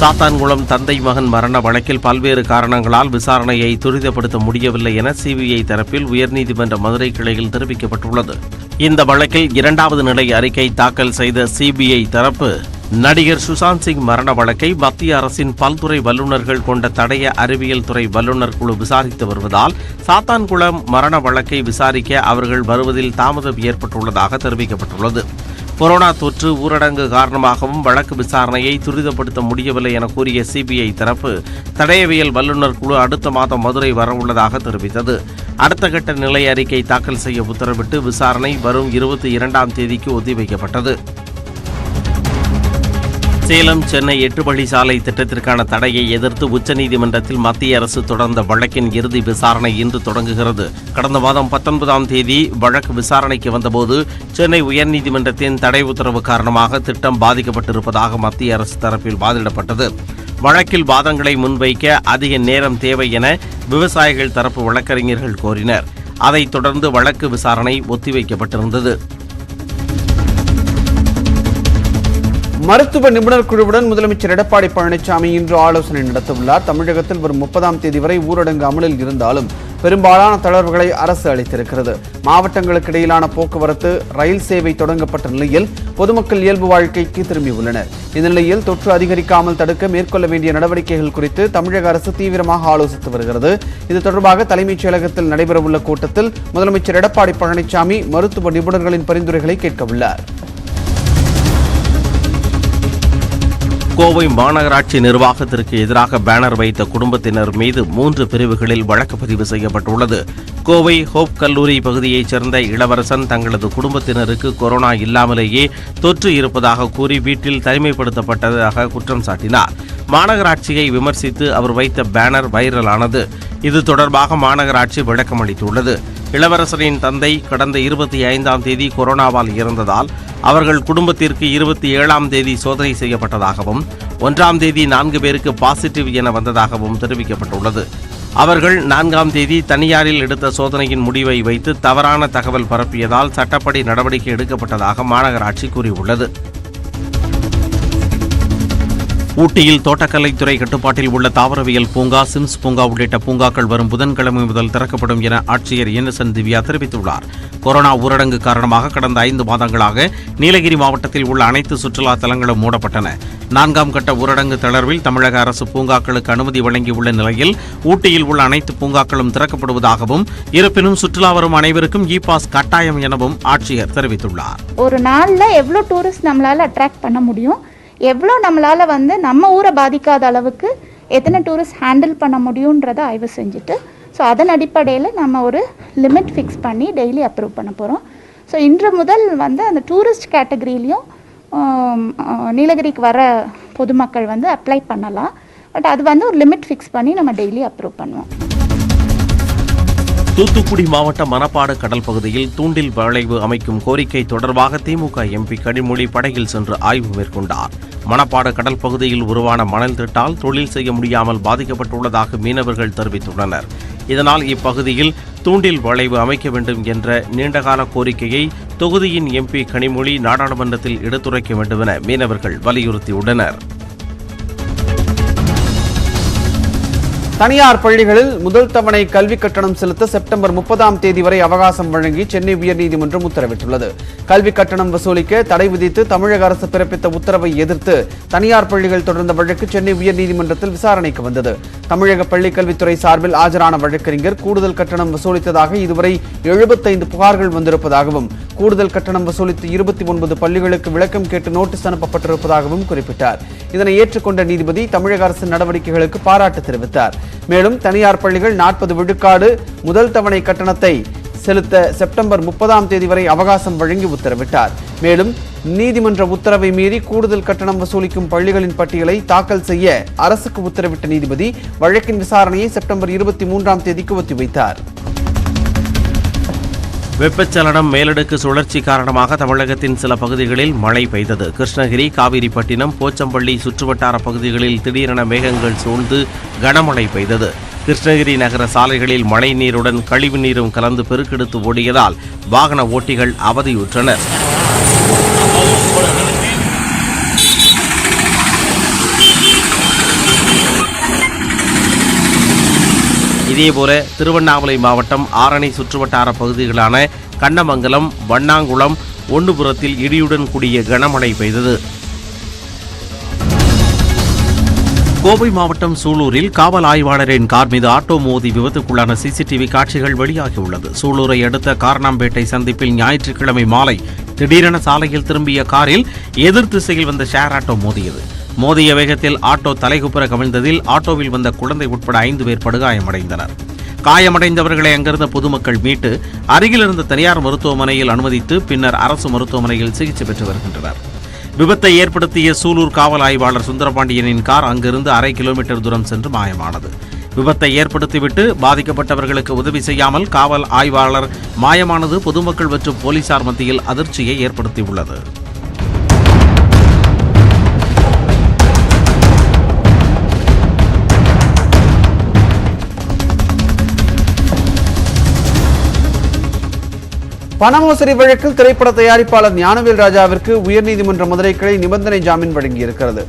S2: சாத்தான்குளம் தந்தை மகன் மரண வழக்கில் பல்வேறு காரணங்களால் விசாரணையை துரிதப்படுத்த முடியவில்லை என CBI தரப்பில் உயர்நீதிமன்ற மதுரை கிளையில் தெரிவிக்கப்பட்டுள்ளது. இந்த வழக்கில் 2வது நிலை அறிக்கை தாக்கல் செய்த CBI தரப்பு நடிகர் சுஷாந்த் சிங் மரண வழக்கை மத்திய அரசின் பல்துறை வல்லுநர்கள் கொண்ட தடய அறிவியல் துறை வல்லுநர் குழு விசாரித்து வருவதால் சாத்தான்குளம் மரண வழக்கை விசாரிக்க அவர்கள் வருவதில் தாமதம் ஏற்பட்டுள்ளதாக தெரிவிக்கப்பட்டுள்ளது. கொரோனா தொற்று ஊரடங்கு காரணமாகவும் வழக்கு விசாரணையை துரிதப்படுத்த முடியவில்லை என கூறிய CBI தரப்பு தடயவியல் வல்லுநர் குழு அடுத்த மாதம் மதுரை வரவுள்ளதாக தெரிவித்தது. அடுத்த கட்ட நிலை அறிக்கை தாக்கல் செய்ய உத்தரவிட்டு விசாரணை வரும் 22ஆம் தேதிக்கு ஒத்திவைக்கப்பட்டது. சேலம் சென்னை 8 வழி சாலை திட்டத்திற்கான தடையை எதிர்த்து உச்சநீதிமன்றத்தில் மத்திய அரசு தொடர்ந்த வழக்கின் இறுதி விசாரணை இன்று தொடங்குகிறது. கடந்த மாதம் 19ஆம் தேதி வழக்கு விசாரணைக்கு வந்தபோது சென்னை உயர்நீதிமன்றத்தின் தடை உத்தரவு காரணமாக திட்டம் பாதிக்கப்பட்டிருப்பதாக மத்திய அரசு தரப்பில் வாதிடப்பட்டது. வழக்கில் வாதங்களை முன்வைக்க அதிக நேரம் தேவை என விவசாயிகள் தரப்பு வழக்கறிஞர்கள் கோரினர். அதைத் தொடர்ந்து வழக்கு விசாரணை ஒத்திவைக்கப்பட்டிருந்தது.
S1: மருத்துவ நிபுணர் குழுவுடன் முதலமைச்சர் எடப்பாடி பழனிசாமி இன்று ஆலோசனை நடத்தவுள்ளார். தமிழகத்தில் வரும் 30ஆம் தேதி வரை ஊரடங்கு அமலில் இருந்தாலும் பெரும்பாலான தளர்வுகளை அரசு அளித்திருக்கிறது. மாவட்டங்களுக்கு இடையிலான போக்குவரத்து, ரயில் சேவை தொடங்கப்பட்ட நிலையில் பொதுமக்கள் இயல்பு வாழ்க்கைக்கு திரும்பியுள்ளனர். இந்த நிலையில் தொற்று அதிகரிக்காமல் தடுக்க மேற்கொள்ள வேண்டிய நடவடிக்கைகள் குறித்து தமிழக அரசு தீவிரமாக ஆலோசித்து வருகிறது. இது தொடர்பாக தலைமைச் செயலகத்தில் நடைபெறவுள்ள கூட்டத்தில் முதலமைச்சர் எடப்பாடி பழனிசாமி மருத்துவ நிபுணர்களின் பரிந்துரைகளை கேட்கவுள்ளார்.
S2: கோவை மாநகராட்சி நிர்வாகத்திற்கு எதிராக பேனர் வைத்த குடும்பத்தினர் மீது 3 பிரிவுகளில் வழக்கு பதிவு செய்யப்பட்டுள்ளது. கோவை ஹோப் கல்லூரி பகுதியைச் சேர்ந்த இளவரசன் தங்களது குடும்பத்தினருக்கு கொரோனா இல்லாமலேயே தொற்று இருப்பதாக கூறி வீட்டில் தனிமைப்படுத்தப்பட்டதாக குற்றம் சாட்டினார். மாநகராட்சியை விமர்சித்து அவர் வைத்த பேனர் வைரலானது. இது தொடர்பாக மாநகராட்சி விளக்கம் அளித்துள்ளது. இளவரசனின் தந்தை கடந்த 25ஆம் தேதி கொரோனாவால் இறந்ததால் அவர்கள் குடும்பத்திற்கு 27ஆம் தேதி சோதனை செய்யப்பட்டதாகவும் 1ஆம் தேதி 4 பேருக்கு பாசிட்டிவ் என வந்ததாகவும் தெரிவிக்கப்பட்டுள்ளது. அவர்கள் 4ஆம் தேதி தனியாரில் எடுத்த சோதனையின் முடிவை வைத்து தவறான தகவல் பரப்பியதால் சட்டப்படி நடவடிக்கை எடுக்கப்பட்டதாக மாநகராட்சி கூறியுள்ளது. ஊட்டியில் தோட்டக்கலைத்துறை கட்டுப்பாட்டில் உள்ள தாவரவியல் பூங்கா, சிம்ஸ் பூங்கா உள்ளிட்ட பூங்காக்கள் வரும் புதன்கிழமை முதல் திறக்கப்படும் என ஆட்சியர் இன்னசென்ட் திவ்யா தெரிவித்துள்ளார். கொரோனா ஊரடங்கு காரணமாக கடந்த 5 மாதங்களாக நீலகிரி மாவட்டத்தில் உள்ள அனைத்து சுற்றுலா தலங்களும் மூடப்பட்டன. 4ஆம் கட்ட ஊரடங்கு தளர்வில் தமிழக அரசு பூங்காக்களுக்கு அனுமதி வழங்கியுள்ள நிலையில் ஊட்டியில் உள்ள அனைத்து பூங்காக்களும் திறக்கப்படுவதாகவும், இருப்பினும் சுற்றுலா வரும் அனைவருக்கும் இ-பாஸ் கட்டாயம் எனவும் ஆட்சியர் தெரிவித்துள்ளார்.
S9: ஒரு நாளில் எவ்வளோ டூரிஸ்ட் நம்மளால அட்ராக்ட் பண்ண முடியும், எவ்வளோ நம்மளால் நம்ம ஊரை பாதிக்காத அளவுக்கு எத்தனை டூரிஸ்ட் ஹேண்டில் பண்ண முடியுன்றதை ஆய்வு செஞ்சுட்டு, ஸோ அதன் அடிப்படையில் நம்ம ஒரு லிமிட் ஃபிக்ஸ் பண்ணி டெய்லி அப்ரூவ் பண்ண போகிறோம். ஸோ இன்று முதல் அந்த டூரிஸ்ட் கேட்டகரியிலையும் நீலகிரிக்கு வர பொதுமக்கள் அப்ளை பண்ணலாம். பட் அது ஒரு லிமிட் ஃபிக்ஸ் பண்ணி நம்ம டெய்லி அப்ரூவ் பண்ணுவோம்.
S2: தூத்துக்குடி மாவட்டம் மணப்பாடு கடல் பகுதியில் தூண்டில் வளைவு அமைக்கும் கோரிக்கை தொடர்பாக திமுக எம்பி கனிமொழி படகில் சென்று ஆய்வு மேற்கொண்டார். மணப்பாடு கடல் பகுதியில் உருவான மணல் திட்டால் தொழில் செய்ய முடியாமல் பாதிக்கப்பட்டுள்ளதாக மீனவர்கள் தெரிவித்துள்ளனர். இதனால் இப்பகுதியில் தூண்டில் வளைவு அமைக்க வேண்டும் என்ற நீண்டகால கோரிக்கையை தொகுதியின் எம்பி கனிமொழி நாடாளுமன்றத்தில் எடுத்துரைக்க வேண்டும் என மீனவர்கள் வலியுறுத்தியுள்ளனர்.
S1: தனியார் பள்ளிகளில் முதல் தவணை கல்வி கட்டணம் செலுத்த செப்டம்பர் 30ஆம் தேதி வரை அவகாசம் வழங்கி சென்னை உயர்நீதிமன்றம் உத்தரவிட்டுள்ளது. கல்வி கட்டணம் வசூலிக்க தடை விதித்து தமிழக அரசு பிறப்பித்த உத்தரவை எதிர்த்து தனியார் பள்ளிகள் தொடர்ந்த வழக்கு சென்னை உயர்நீதிமன்றத்தில் விசாரணைக்கு வந்தது. தமிழக பள்ளிக்கல்வித்துறை சார்பில் ஆஜரான வழக்கறிஞர் கூடுதல் கட்டணம் வசூலித்ததாக இதுவரை 75 புகார்கள் வந்திருப்பதாகவும், கூடுதல் கட்டணம் வசூலித்து 29 பள்ளிகளுக்கு விளக்கம் கேட்டு நோட்டீஸ் அனுப்பப்பட்டிருப்பதாகவும் குறிப்பிட்டார். இதனை ஏற்றுக்கொண்ட நீதிபதி தமிழக அரசின் நடவடிக்கைகளுக்கு பாராட்டு தெரிவித்தார். மேலும் தனியார் பள்ளிகள் 40 விழுக்காடு முதல் தவணை கட்டணத்தை செலுத்த செப்டம்பர் 30ஆம் தேதி வரை அவகாசம் வழங்கி உத்தரவிட்டார். மேலும் நீதிமன்ற உத்தரவை மீறி கூடுதல் கட்டணம் வசூலிக்கும் பள்ளிகளின் பட்டியலை தாக்கல் செய்ய அரசுக்கு உத்தரவிட்ட நீதிபதி வழக்கின் விசாரணையை செப்டம்பர் 23ஆம் தேதிக்கு ஒத்திவைத்தார்.
S2: வெப்பச்சலனம், மேலடுக்கு சுழற்சி காரணமாக தமிழகத்தின் சில பகுதிகளில் மழை பெய்தது. கிருஷ்ணகிரி, காவிரிப்பட்டினம், போச்சம்பள்ளி சுற்றுவட்டார பகுதிகளில் திடீரென மேகங்கள் சூழ்ந்து கனமழை பெய்தது. கிருஷ்ணகிரி நகர சாலைகளில் மழை நீருடன் கழிவு நீரும் கலந்து பெருக்கெடுத்து ஓடியதால் வாகன ஓட்டிகள் அவதியுற்றனர். இதேபோல திருவண்ணாமலை மாவட்டம் ஆரணி சுற்றுவட்டார பகுதிகளான கண்ணமங்கலம், வண்ணாங்குளம், ஒண்டுபுரத்தில் இடியுடன் கூடிய கனமழை பெய்தது. கோவை மாவட்டம் சூலூரில் காவல் ஆய்வாளரின் கார் மீது ஆட்டோ மோதி விபத்துக்குள்ளான சிசிடிவி காட்சிகள் வெளியாகியுள்ளது. சூலூரை அடுத்த காரணம்பேட்டை சந்திப்பில் ஞாயிற்றுக்கிழமை மாலை திடீரென சாலையில் திரும்பிய காரில் எதிர் திசையில் வந்த ஷேர் ஆட்டோ மோதியது. மோதிய வேகத்தில் ஆட்டோ தலைகுப்புற கவிழ்ந்ததில் ஆட்டோவில் வந்த குழந்தை உட்பட 5 பேர் படுகாயமடைந்தனர். காயமடைந்தவர்களை அங்கிருந்த பொதுமக்கள் மீட்டு அருகில் இருந்த தனியார் மருத்துவமனையில் அனுமதித்து பின்னர் அரசு மருத்துவமனையில் சிகிச்சை பெற்று வருகின்றனர். விபத்தை ஏற்படுத்திய சூலூர் காவல் ஆய்வாளர் சுந்தரபாண்டியனின் கார் அங்கிருந்து 1/2 கிலோமீட்டர் தூரம் சென்று மாயமானது. விபத்தை ஏற்படுத்திவிட்டு பாதிக்கப்பட்டவர்களுக்கு உதவி செய்யாமல் காவல் ஆய்வாளர் மாயமானது பொதுமக்கள் மற்றும் போலீசார் மத்தியில் அதிர்ச்சியை ஏற்படுத்தியுள்ளது.
S1: பண மோசடி வழக்கில் திரைப்பட தயாரிப்பாளர் ஞானவேல் ராஜாவிற்கு உயர்நீதிமன்ற மதுரை கிளை நிபந்தனை ஜாமீன் வழங்கியிருக்கிறது.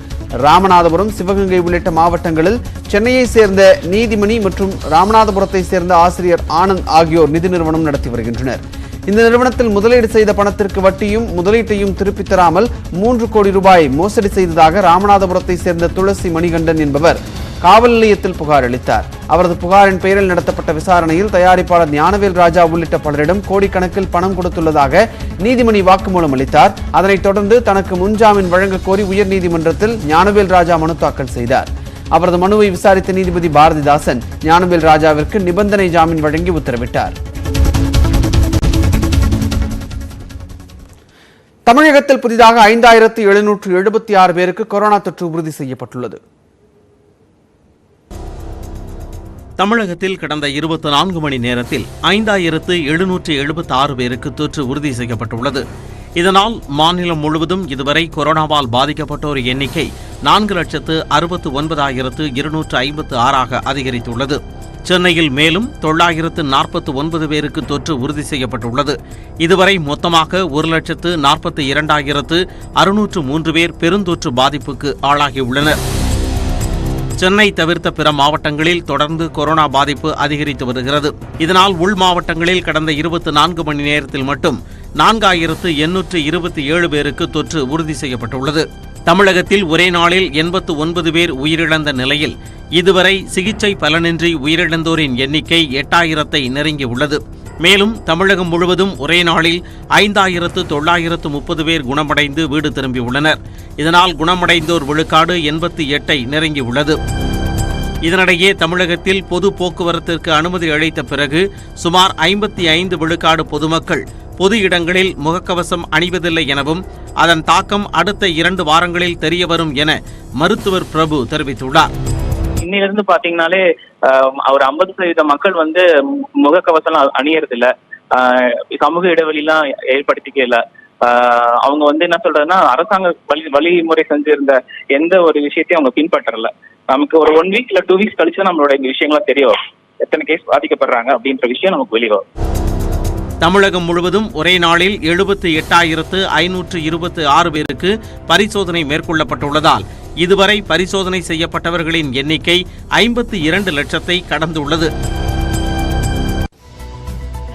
S1: ராமநாதபுரம், சிவகங்கை உள்ளிட்ட மாவட்டங்களில் சென்னையை சேர்ந்த நீதிமணி மற்றும் ராமநாதபுரத்தை சேர்ந்த ஆசிரியர் ஆனந்த் ஆகியோர் நிதி நிறுவனம் நடத்தி வருகின்றனர். இந்த நிறுவனத்தில் முதலீடு செய்த பணத்திற்கு வட்டியும் முதலீட்டையும் திருப்பித் தராமல் 3 கோடி ரூபாய் மோசடி செய்ததாக ராமநாதபுரத்தை சேர்ந்த துளசி மணிகண்டன் என்பவர் காவல் நிலையத்தில் புகார் அளித்தார். அவரது புகாரின் பெயரில் நடத்தப்பட்ட விசாரணையில் தயாரிப்பாளர் ஞானவேல் ராஜா உள்ளிட்ட பலரிடம் கோடிக்கணக்கில் பணம் கொடுத்துள்ளதாக நீதிமணி வாக்குமூலம் அளித்தார். அதனைத் தொடர்ந்து தனக்கு முன்ஜாமீன் வழங்க கோரி உயர்நீதிமன்றத்தில் ஞானவேல் ராஜா மனு தாக்கல் செய்தார். அவரது மனுவை விசாரித்த நீதிபதி பாரதிதாசன் ஞானவேல் ராஜாவிற்கு நிபந்தனை ஜாமீன் வழங்கி உத்தரவிட்டார். தமிழகத்தில் புதிதாக 5776 பேருக்கு கொரோனா தொற்று உறுதி செய்யப்பட்டுள்ளது.
S2: தமிழகத்தில் கடந்த 24 மணி நேரத்தில் 5776 பேருக்கு தொற்று உறுதி செய்யப்பட்டுள்ளது. இதனால் மாநிலம் முழுவதும் இதுவரை கொரோனாவால் பாதிக்கப்பட்டோர் எண்ணிக்கை 4,69,256 அதிகரித்துள்ளது. சென்னையில் மேலும் 949 பேருக்கு தொற்று உறுதி செய்யப்பட்டுள்ளது. இதுவரை மொத்தமாக 1,42,603 பேர் பெருந்தொற்று பாதிப்புக்கு ஆளாகியுள்ளனர். சென்னை தவிர்த்த பிற மாவட்டங்களில் தொடர்ந்து கொரோனா பாதிப்பு அதிகரித்து வருகிறது. இதனால் உள் மாவட்டங்களில் கடந்த 24 மணி நேரத்தில் மட்டும் 4827 பேருக்கு தொற்று உறுதி செய்யப்பட்டுள்ளது. தமிழகத்தில் ஒரே நாளில் 89 பேர் உயிரிழந்த நிலையில் இதுவரை சிகிச்சை பலனின்றி உயிரிழந்தோரின் எண்ணிக்கை 8000-ஐ நெருங்கியுள்ளது. மேலும் தமிழகம் முழுவதும் ஒரே நாளில் 5930 பேர் குணமடைந்து வீடு திரும்பியுள்ளனர். இதனால் குணமடைந்தோர் விழுக்காடு 88-ஐ நெருங்கியுள்ளது. இதனிடையே தமிழகத்தில் பொது போக்குவரத்திற்கு அனுமதி அளித்த பிறகு சுமார் 55 விழுக்காடு பொதுமக்கள் பொது இடங்களில் முகக்கவசம் அணிவதில்லை எனவும் அதன் தாக்கம் அடுத்த 2 வாரங்களில் தெரியவரும் என மருத்துவர் பிரபு தெரிவித்துள்ளார்.
S10: இன்னிலிருந்து பாத்தீங்கன்னாலே ஒரு 50% மக்கள் முகக்கவசம் அணியறது இல்ல, சமூக இடைவெளிலாம் ஏற்படுத்திக்கல. அவங்க என்ன சொல்றதுன்னா அரசாங்க வழிமுறை செஞ்சிருந்த எந்த ஒரு விஷயத்தையும் அவங்க பின்பற்றல. நமக்கு ஒரு 1 வீக் இல்ல 2 வீக்ஸ் கழிச்சு நம்மளோட இந்த விஷயங்கள்லாம் தெரிய வரும், எத்தனை கேஸ் பாதிக்கப்படுறாங்க அப்படின்ற விஷயம் நமக்கு வெளியே வரும்.
S2: தமிழகம் முழுவதும் ஒரே நாளில் 78,526 பேருக்கு பரிசோதனை மேற்கொள்ளப்பட்டுள்ளதால் இதுவரை பரிசோதனை செய்யப்பட்டவர்களின் எண்ணிக்கை 52 லட்சத்தை கடந்துள்ளது.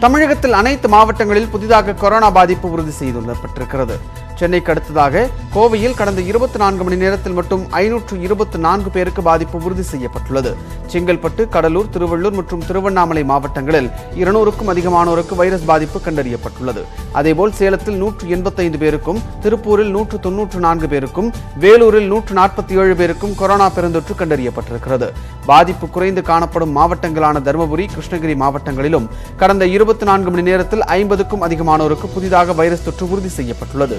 S1: தமிழகத்தில் அனைத்து மாவட்டங்களில் புதிதாக கொரோனா பாதிப்பு உறுதி செய்யப்பட்டிருக்கிறது. சென்னைக்கு அடுத்ததாக கோவையில் கடந்த 24 மணி நேரத்தில் மட்டும் 524 பேருக்கு பாதிப்பு உறுதி செய்யப்பட்டுள்ளது. செங்கல்பட்டு, கடலூர், திருவள்ளூர் மற்றும் திருவண்ணாமலை மாவட்டங்களில் 200க்கும் அதிகமானோருக்கு வைரஸ் பாதிப்பு கண்டறியப்பட்டுள்ளது. அதேபோல் சேலத்தில் 185 பேருக்கும், திருப்பூரில் 194 பேருக்கும், வேலூரில் 147 பேருக்கும் கொரோனா பெருந்தொற்று கண்டறியப்பட்டிருக்கிறது. பாதிப்பு குறைந்து காணப்படும் மாவட்டங்களான தருமபுரி, கிருஷ்ணகிரி மாவட்டங்களிலும் கடந்த 24 மணி நேரத்தில் 50க்கும் அதிகமானோருக்கு புதிதாக வைரஸ் தொற்று உறுதி செய்யப்பட்டுள்ளது.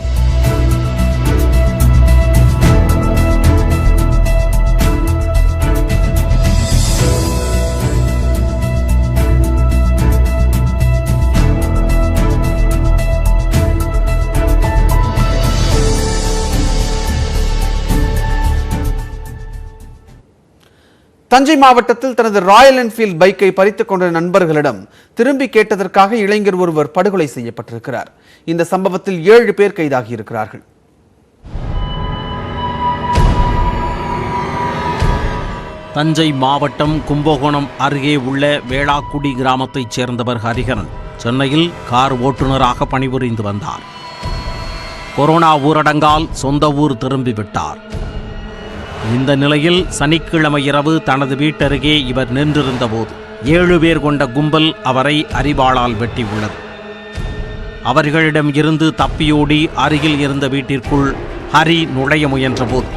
S1: தஞ்சை மாவட்டத்தில் தனது ராயல் என்ஃபீல்ட் பைக்கை பறித்துக் கொண்ட நண்பர்களிடம் திரும்பி கேட்டதற்காக இளைஞர் ஒருவர் படுகொலை செய்யப்பட்டிருக்கிறார். இந்த சம்பவத்தில் 7 பேர் கைதாகியிருக்கிறார்கள்.
S2: தஞ்சை மாவட்டம் கும்பகோணம் அருகே உள்ள வேளாக்குடி கிராமத்தைச் சேர்ந்தவர் ஹரிஹரன் சென்னையில் கார் ஓட்டுநராக பணிபுரிந்து வந்தார். கொரோனா ஊரடங்கால் சொந்த ஊர் திரும்பிவிட்டார். இந்த நிலையில் சனிக்கிழமை இரவு தனது வீட்டருகே இவர் நின்றிருந்த போது 7 பேர் கொண்ட கும்பல் அவரை அரிவாளால் வெட்டியுள்ளது. அவர்களிடம் இருந்து தப்பியோடி அருகில் இருந்த வீட்டிற்குள் ஹரி நுழைய முயன்றபோது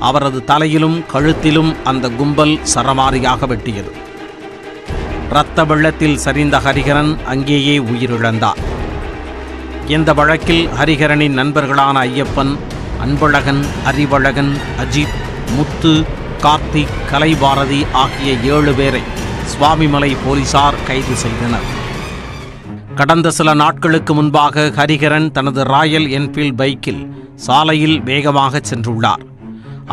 S2: அவரது தலையிலும் கழுத்திலும் அந்த கும்பல் சரமாரியாக வெட்டியது. இரத்த வெள்ளத்தில் சரிந்த ஹரிஹரன் அங்கேயே உயிரிழந்தார். இந்த வழக்கில் ஹரிஹரனின் நண்பர்களான ஐயப்பன், அன்பழகன், அறிவழகன், அஜித், முத்து, கார்த்திக், கலைபாரதி ஆகிய 7 பேரை சுவாமிமலை போலீசார் கைது செய்தனர். கடந்த சில நாட்களுக்கு முன்பாக ஹரிஹரன் தனது ராயல் என்ஃபீல்ட் பைக்கில் சாலையில் வேகமாக சென்றுள்ளார்.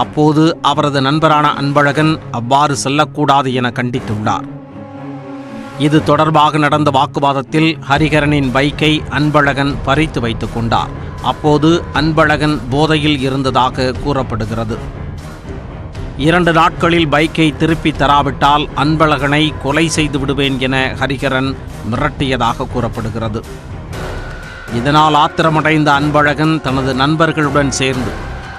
S2: அப்போது அவரது நண்பரான அன்பழகன் அவ்வாறு செல்லக்கூடாது என கண்டித்துள்ளார். இது தொடர்பாக நடந்த வாக்குவாதத்தில் ஹரிஹரனின் பைக்கை அன்பழகன் பறித்து வைத்துக் கொண்டார். அப்போது அன்பழகன் போதையில் இருந்ததாக கூறப்படுகிறது. 2 நாட்களில் பைக்கை திருப்பி தராவிட்டால் அன்பழகனை கொலை செய்து விடுவேன் என ஹரிஹரன் மிரட்டியதாக கூறப்படுகிறது. இதனால் ஆத்திரமடைந்த அன்பழகன் தனது நண்பர்களுடன் சேர்ந்து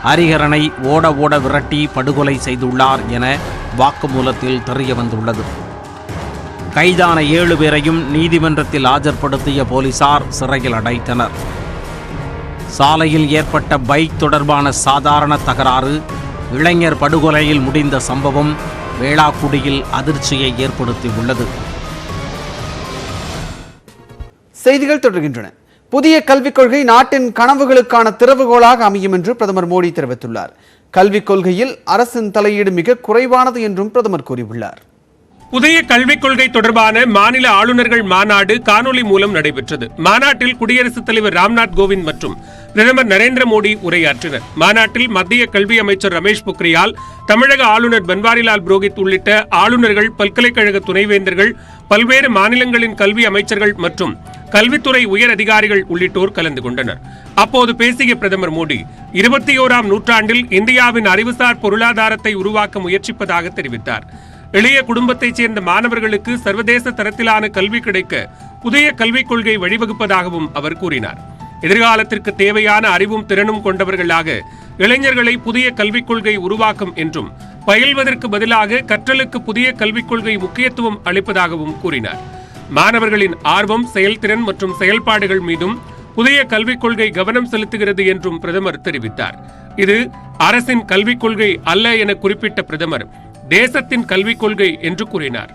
S2: ஹரிஹரனை ஓட ஓட விரட்டி படுகொலை செய்துள்ளார் என வாக்குமூலத்தில் தெரியவந்துள்ளது. கைதான 7 பேரையும் நீதிமன்றத்தில் ஆஜர்படுத்திய போலீசார் சிறையில் அடைத்தனர். சாலையில் ஏற்பட்ட பைக் தொடர்பான சாதாரண தகராறு இளைஞர் படுகொலையில் முடிந்த சம்பவம் வேளாக்குடியில் அதிர்ச்சியை ஏற்படுத்தியுள்ளது.
S1: செய்திகள் தொடர்கின்றன. புதிய கல்விக் கொள்கை நாட்டின் கனவுகளுக்கான திறவுகோலாக அமையும் என்று பிரதமர் மோடி தெரிவித்துள்ளார். கல்விக் கொள்கையில் அரசின் தலையீடு மிக குறைவானது என்றும் பிரதமர் கூறியுள்ளார்.
S11: புதிய கல்விக் கொள்கை தொடர்பான மாநில ஆளுநர்கள் மாநாடு காணொலி மூலம் நடைபெற்றது. மாநாட்டில் குடியரசுத் தலைவர் ராம்நாத் கோவிந்த் மற்றும் பிரதமர் நரேந்திர மோடி உரையாற்றினர். மாநாட்டில் மத்திய கல்வி அமைச்சர் ரமேஷ் பொக்ரியால், தமிழக ஆளுநர் பன்வாரிலால் புரோஹித் உள்ளிட்ட ஆளுநர்கள், பல்கலைக்கழக துணைவேந்தர்கள், பல்வேறு மாநிலங்களின் கல்வி அமைச்சர்கள் மற்றும் கல்வித்துறை உயர் அதிகாரிகள் உள்ளிட்டோர் கலந்து கொண்டனர். அப்போது பேசிய பிரதமர் மோடி 21ஆம் நூற்றாண்டில் இந்தியாவின் அறிவுசார் பொருளாதாரத்தை உருவாக்க முயற்சிப்பதாக தெரிவித்தார். எளிய குடும்பத்தைச் சேர்ந்த மாணவர்களுக்கு சர்வதேச தரத்திலான கல்வி கிடைக்க புதிய கல்விக் கொள்கை வழிவகுப்பதாகவும் அவர் கூறினார். எதிர்காலத்திற்கு தேவையான அறிவும் திறனும் கொண்டவர்களாக இளைஞர்களை புதிய கல்விக் கொள்கை உருவாக்கும் என்றும், பயில்வதற்கு பதிலாக கற்றலுக்கு புதிய கல்விக் கொள்கை முக்கியத்துவம் அளிப்பதாகவும் கூறினார். மாணவர்களின் ஆர்வம், செயல்திறன் மற்றும் செயல்பாடுகள் மீதும் புதிய கல்விக் கொள்கை கவனம் செலுத்துகிறது என்றும் பிரதமர் தெரிவித்தார். இது அரசின் கல்விக் கொள்கை அல்ல என குறிப்பிட்ட பிரதமர் தேசத்தின் கல்விக் கொள்கை என்று கூறினார்.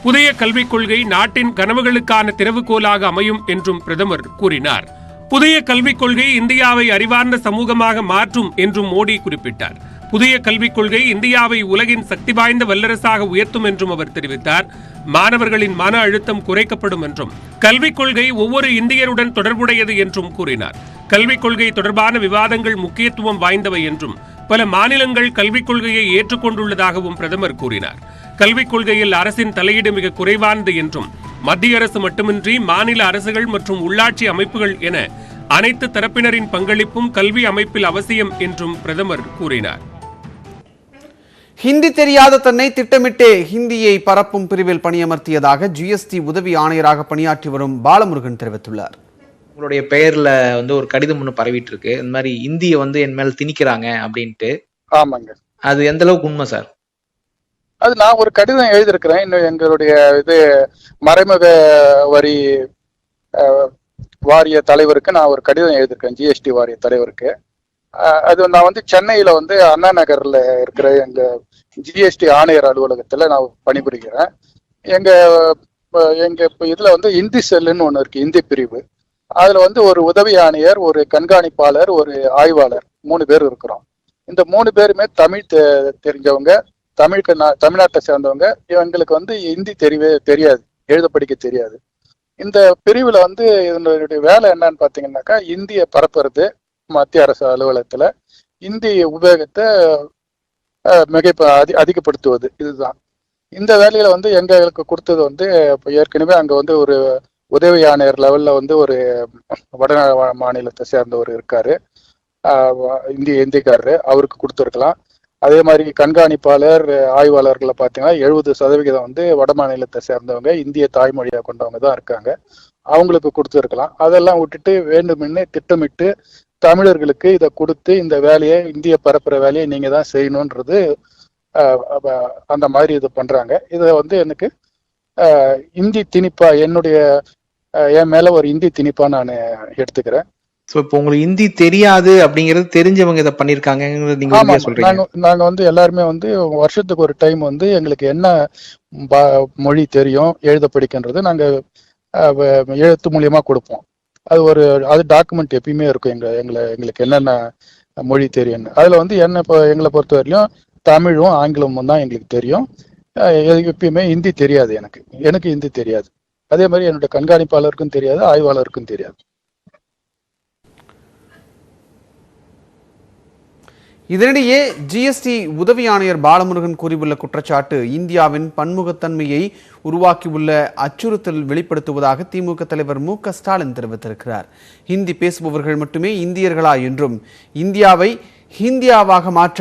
S11: புதிய கல்விக் கொள்கை நாட்டின் கனவுகளுக்கான திறவுகோலாக அமையும் என்றும் பிரதமர் கூறினார். புதிய கல்விக் கொள்கை இந்தியாவை அறிவார்ந்த சமூகமாக மாற்றும் என்றும் மோடி குறிப்பிட்டார். புதிய கல்விக் கொள்கை இந்தியாவை உலகின் சக்தி வாய்ந்த வல்லரசாக உயர்த்தும் என்றும் அவர் தெரிவித்தார். மாணவர்களின் மன அழுத்தம் குறைக்கப்படும் என்றும், கல்விக் கொள்கை ஒவ்வொரு இந்தியருடன் தொடர்புடையது என்றும் கூறினார். கல்விக் கொள்கை தொடர்பான விவாதங்கள் முக்கியத்துவம் வாய்ந்தவை என்றும், பல மாநிலங்கள் கல்விக் கொள்கையை ஏற்றுக்கொண்டுள்ளதாகவும் பிரதமர் கூறினார். கல்விக் கொள்கையில் அரசின் தலையீடு மிக குறைவானது என்றும், மத்திய அரசு மட்டுமின்றி மாநில அரசுகள் மற்றும் உள்ளாட்சி அமைப்புகள் என அனைத்து தரப்பினரின் பங்களிப்பும் கல்வி அமைப்பில் அவசியம் என்றும் பிரதமர் கூறினார்.
S1: ஹிந்தி தெரியாத தன்னை திட்டமிட்டே ஹிந்தியை பரப்பும் பிரிவில் பணியமர்த்தியதாக ஜிஎஸ்டி உதவி ஆணையராக பணியாற்றி வரும் பாலமுருகன் தெரிவித்துள்ளார்.
S12: உங்களுடைய பெயர்ல ஒரு கடிதம் ஒன்று பரவிட்டு இருக்கு, இந்த மாதிரி இந்திய என் மேல திணிக்கிறாங்க அப்படின்ட்டு.
S13: ஆமாங்க.
S12: அது எந்த அளவுக்கு உண்மை சார்?
S13: அது நான் ஒரு கடிதம் எழுதியிருக்கிறேன். இன்னும் எங்களுடைய மறைமுக வரி வாரிய தலைவருக்கு நான் ஒரு கடிதம் எழுதியிருக்கேன், ஜிஎஸ்டி வாரிய தலைவருக்கு. அது நான் சென்னையில அண்ணா நகர்ல இருக்கிற எங்க ஜிஎஸ்டி ஆணையர் அலுவலகத்துல நான் பணிபுரிகிறேன். எங்க இதுல இந்தி செல்லுன்னு ஒண்ணு இருக்கு, இந்தி பிரிவு. அதுல ஒரு உதவி ஆணையர், ஒரு கண்காணிப்பாளர், ஒரு ஆய்வாளர், 3 பேர் இருக்கிறோம். இந்த 3 பேருமே தமிழ் தெரிஞ்சவங்க, தமிழ்நாட்டை சேர்ந்தவங்க. இவங்களுக்கு ஹிந்தி தெரியாது, எழுத படிக்க தெரியாது. இந்த பிரிவுல இதனுடைய வேலை என்னன்னு பாத்தீங்கன்னாக்கா, இந்திய பரப்புறது, மத்திய அரசு அலுவலகத்துல இந்தி உபயோகத்தை அதிகப்படுத்துவது, இதுதான். இந்த வேலையில எங்களுக்கு கொடுத்தது ஏற்கனவே அங்க ஒரு உதவி ஆணையர் லெவல்ல ஒரு வட மாநிலத்தை சேர்ந்தவர் இருக்காரு, இந்திக்காரரு, அவருக்கு கொடுத்துருக்கலாம். அதே மாதிரி கண்காணிப்பாளர், ஆய்வாளர்களை பார்த்தீங்கன்னா 70% வட மாநிலத்தை சேர்ந்தவங்க, இந்திய தாய்மொழியா கொண்டவங்க தான் இருக்காங்க, அவங்களுக்கு கொடுத்துருக்கலாம். அதெல்லாம் விட்டுட்டு வேண்டுமென்னு திட்டமிட்டு தமிழர்களுக்கு இதை கொடுத்து இந்த வேலையை, இந்திய பரப்புற வேலையை நீங்க தான் செய்யணுன்றது அந்த மாதிரி இது பண்றாங்க. இதை எனக்கு இந்தி திணிப்பா, என் மேல ஒரு இந்தி திணிப்பா நான் எடுத்துக்கிறேன்.
S12: சோ இப்போ உங்களுக்கு ஹிந்தி தெரியாது அப்படிங்கிறது தெரிஞ்சவங்க இதை பண்ணிருக்காங்க நீங்க சொல்றீங்க.
S13: நாங்க எல்லாருமே வருஷத்துக்கு ஒரு டைம் எங்களுக்கு என்ன மொழி தெரியும், எழுத படிக்கின்றது நாங்க எழுத்து மூலியமா கொடுப்போம். அது டாக்குமெண்ட் எப்பயுமே இருக்கும். எங்களுக்கு என்னென்ன மொழி தெரியும்னு. அதில் வந்து எங்களை பொறுத்த வரையிலும் தமிழும் ஆங்கிலமும் தான் எங்களுக்கு தெரியும். எப்பயுமே ஹிந்தி தெரியாது. எனக்கு ஹிந்தி தெரியாது. அதே மாதிரி என்னுடைய கண்காணிப்பாளருக்கும் தெரியாது, ஆய்வாளருக்கும் தெரியாது.
S1: இதனிடையே ஜிஎஸ்டி உதவி ஆணையர் பாலமுருகன் கூறியுள்ள குற்றச்சாட்டு இந்தியாவின் பன்முகத்தன்மையை உருவாக்கியுள்ள அச்சுறுத்தல் வெளிப்படுத்துவதாக திமுக தலைவர் மு.க.ஸ்டாலின் தெரிவித்திருக்கிறார். ஹிந்தி பேசுபவர்கள் மட்டுமே இந்தியர்களா என்றும் இந்தியாவை ஹிந்தியாவாக மாற்ற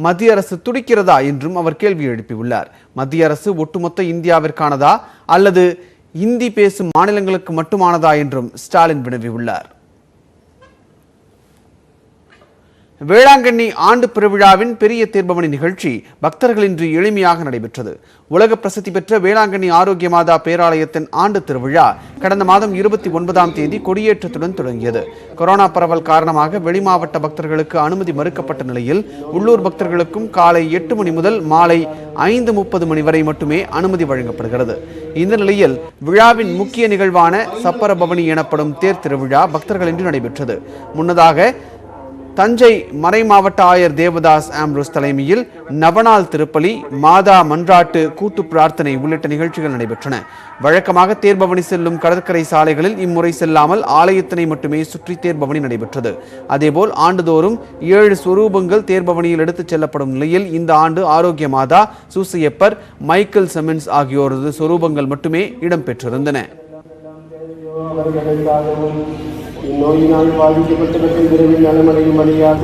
S1: மத்திய அரசு துடிக்கிறதா என்றும் அவர் கேள்வி எழுப்பியுள்ளார். மத்திய அரசு ஒட்டுமொத்த இந்தியாவிற்கானதா அல்லது இந்தி பேசும் மாநிலங்களுக்கு மட்டுமானதா என்றும் ஸ்டாலின் வினவியுள்ளார். வேளாங்கண்ணி ஆண்டு பெருவிழாவின் பெரிய தேர்பவனி நிகழ்ச்சி பக்தர்களின்றி எளிமையாக நடைபெற்றது. உலக பிரசித்தி பெற்ற வேளாங்கண்ணி ஆரோக்கிய மாதா பேராலயத்தின் ஆண்டு திருவிழா கடந்த மாதம் 29ஆம் தேதி கொடியேற்றத்துடன் தொடங்கியது. கொரோனா பரவல் காரணமாக வெளிமாவட்ட பக்தர்களுக்கு அனுமதி மறுக்கப்பட்ட நிலையில் உள்ளூர் பக்தர்களுக்கும் காலை 8 மணி முதல் மாலை 5:30 மணி வரை மட்டுமே அனுமதி வழங்கப்படுகிறது. இந்த நிலையில் விழாவின் முக்கிய நிகழ்வான சப்பர பவனி எனப்படும் தேர் திருவிழா பக்தர்களின்றி நடைபெற்றது. முன்னதாக தஞ்சை மறைமாவட்ட ஆயர் தேவதாஸ் ஆம்ரோஸ் தலைமையில் நவநாள் திருப்பலி, மாதா மன்றாட்டு, கூட்டு பிரார்த்தனை உள்ளிட்ட நிகழ்ச்சிகள் நடைபெற்றன. வழக்கமாக தேர்பவனி செல்லும் கடற்கரை சாலைகளில் இம்முறை செல்லாமல் ஆலயத்தினை மட்டுமே சுற்றி தேர்பவனி நடைபெற்றது. அதேபோல் ஆண்டுதோறும் 7 சொரூபங்கள் தேர்பவனியில் எடுத்துச் செல்லப்படும் நிலையில் இந்த ஆண்டு ஆரோக்கிய மாதா, சூசையப்பர், மைக்கேல் செமன்ஸ் ஆகியோரது சொரூபங்கள் மட்டுமே இடம்பெற்றிருந்தன. இந்நோயினால் பாதிக்கப்பட்டவர்கள் விரைவில் நலமடையும் வழியாக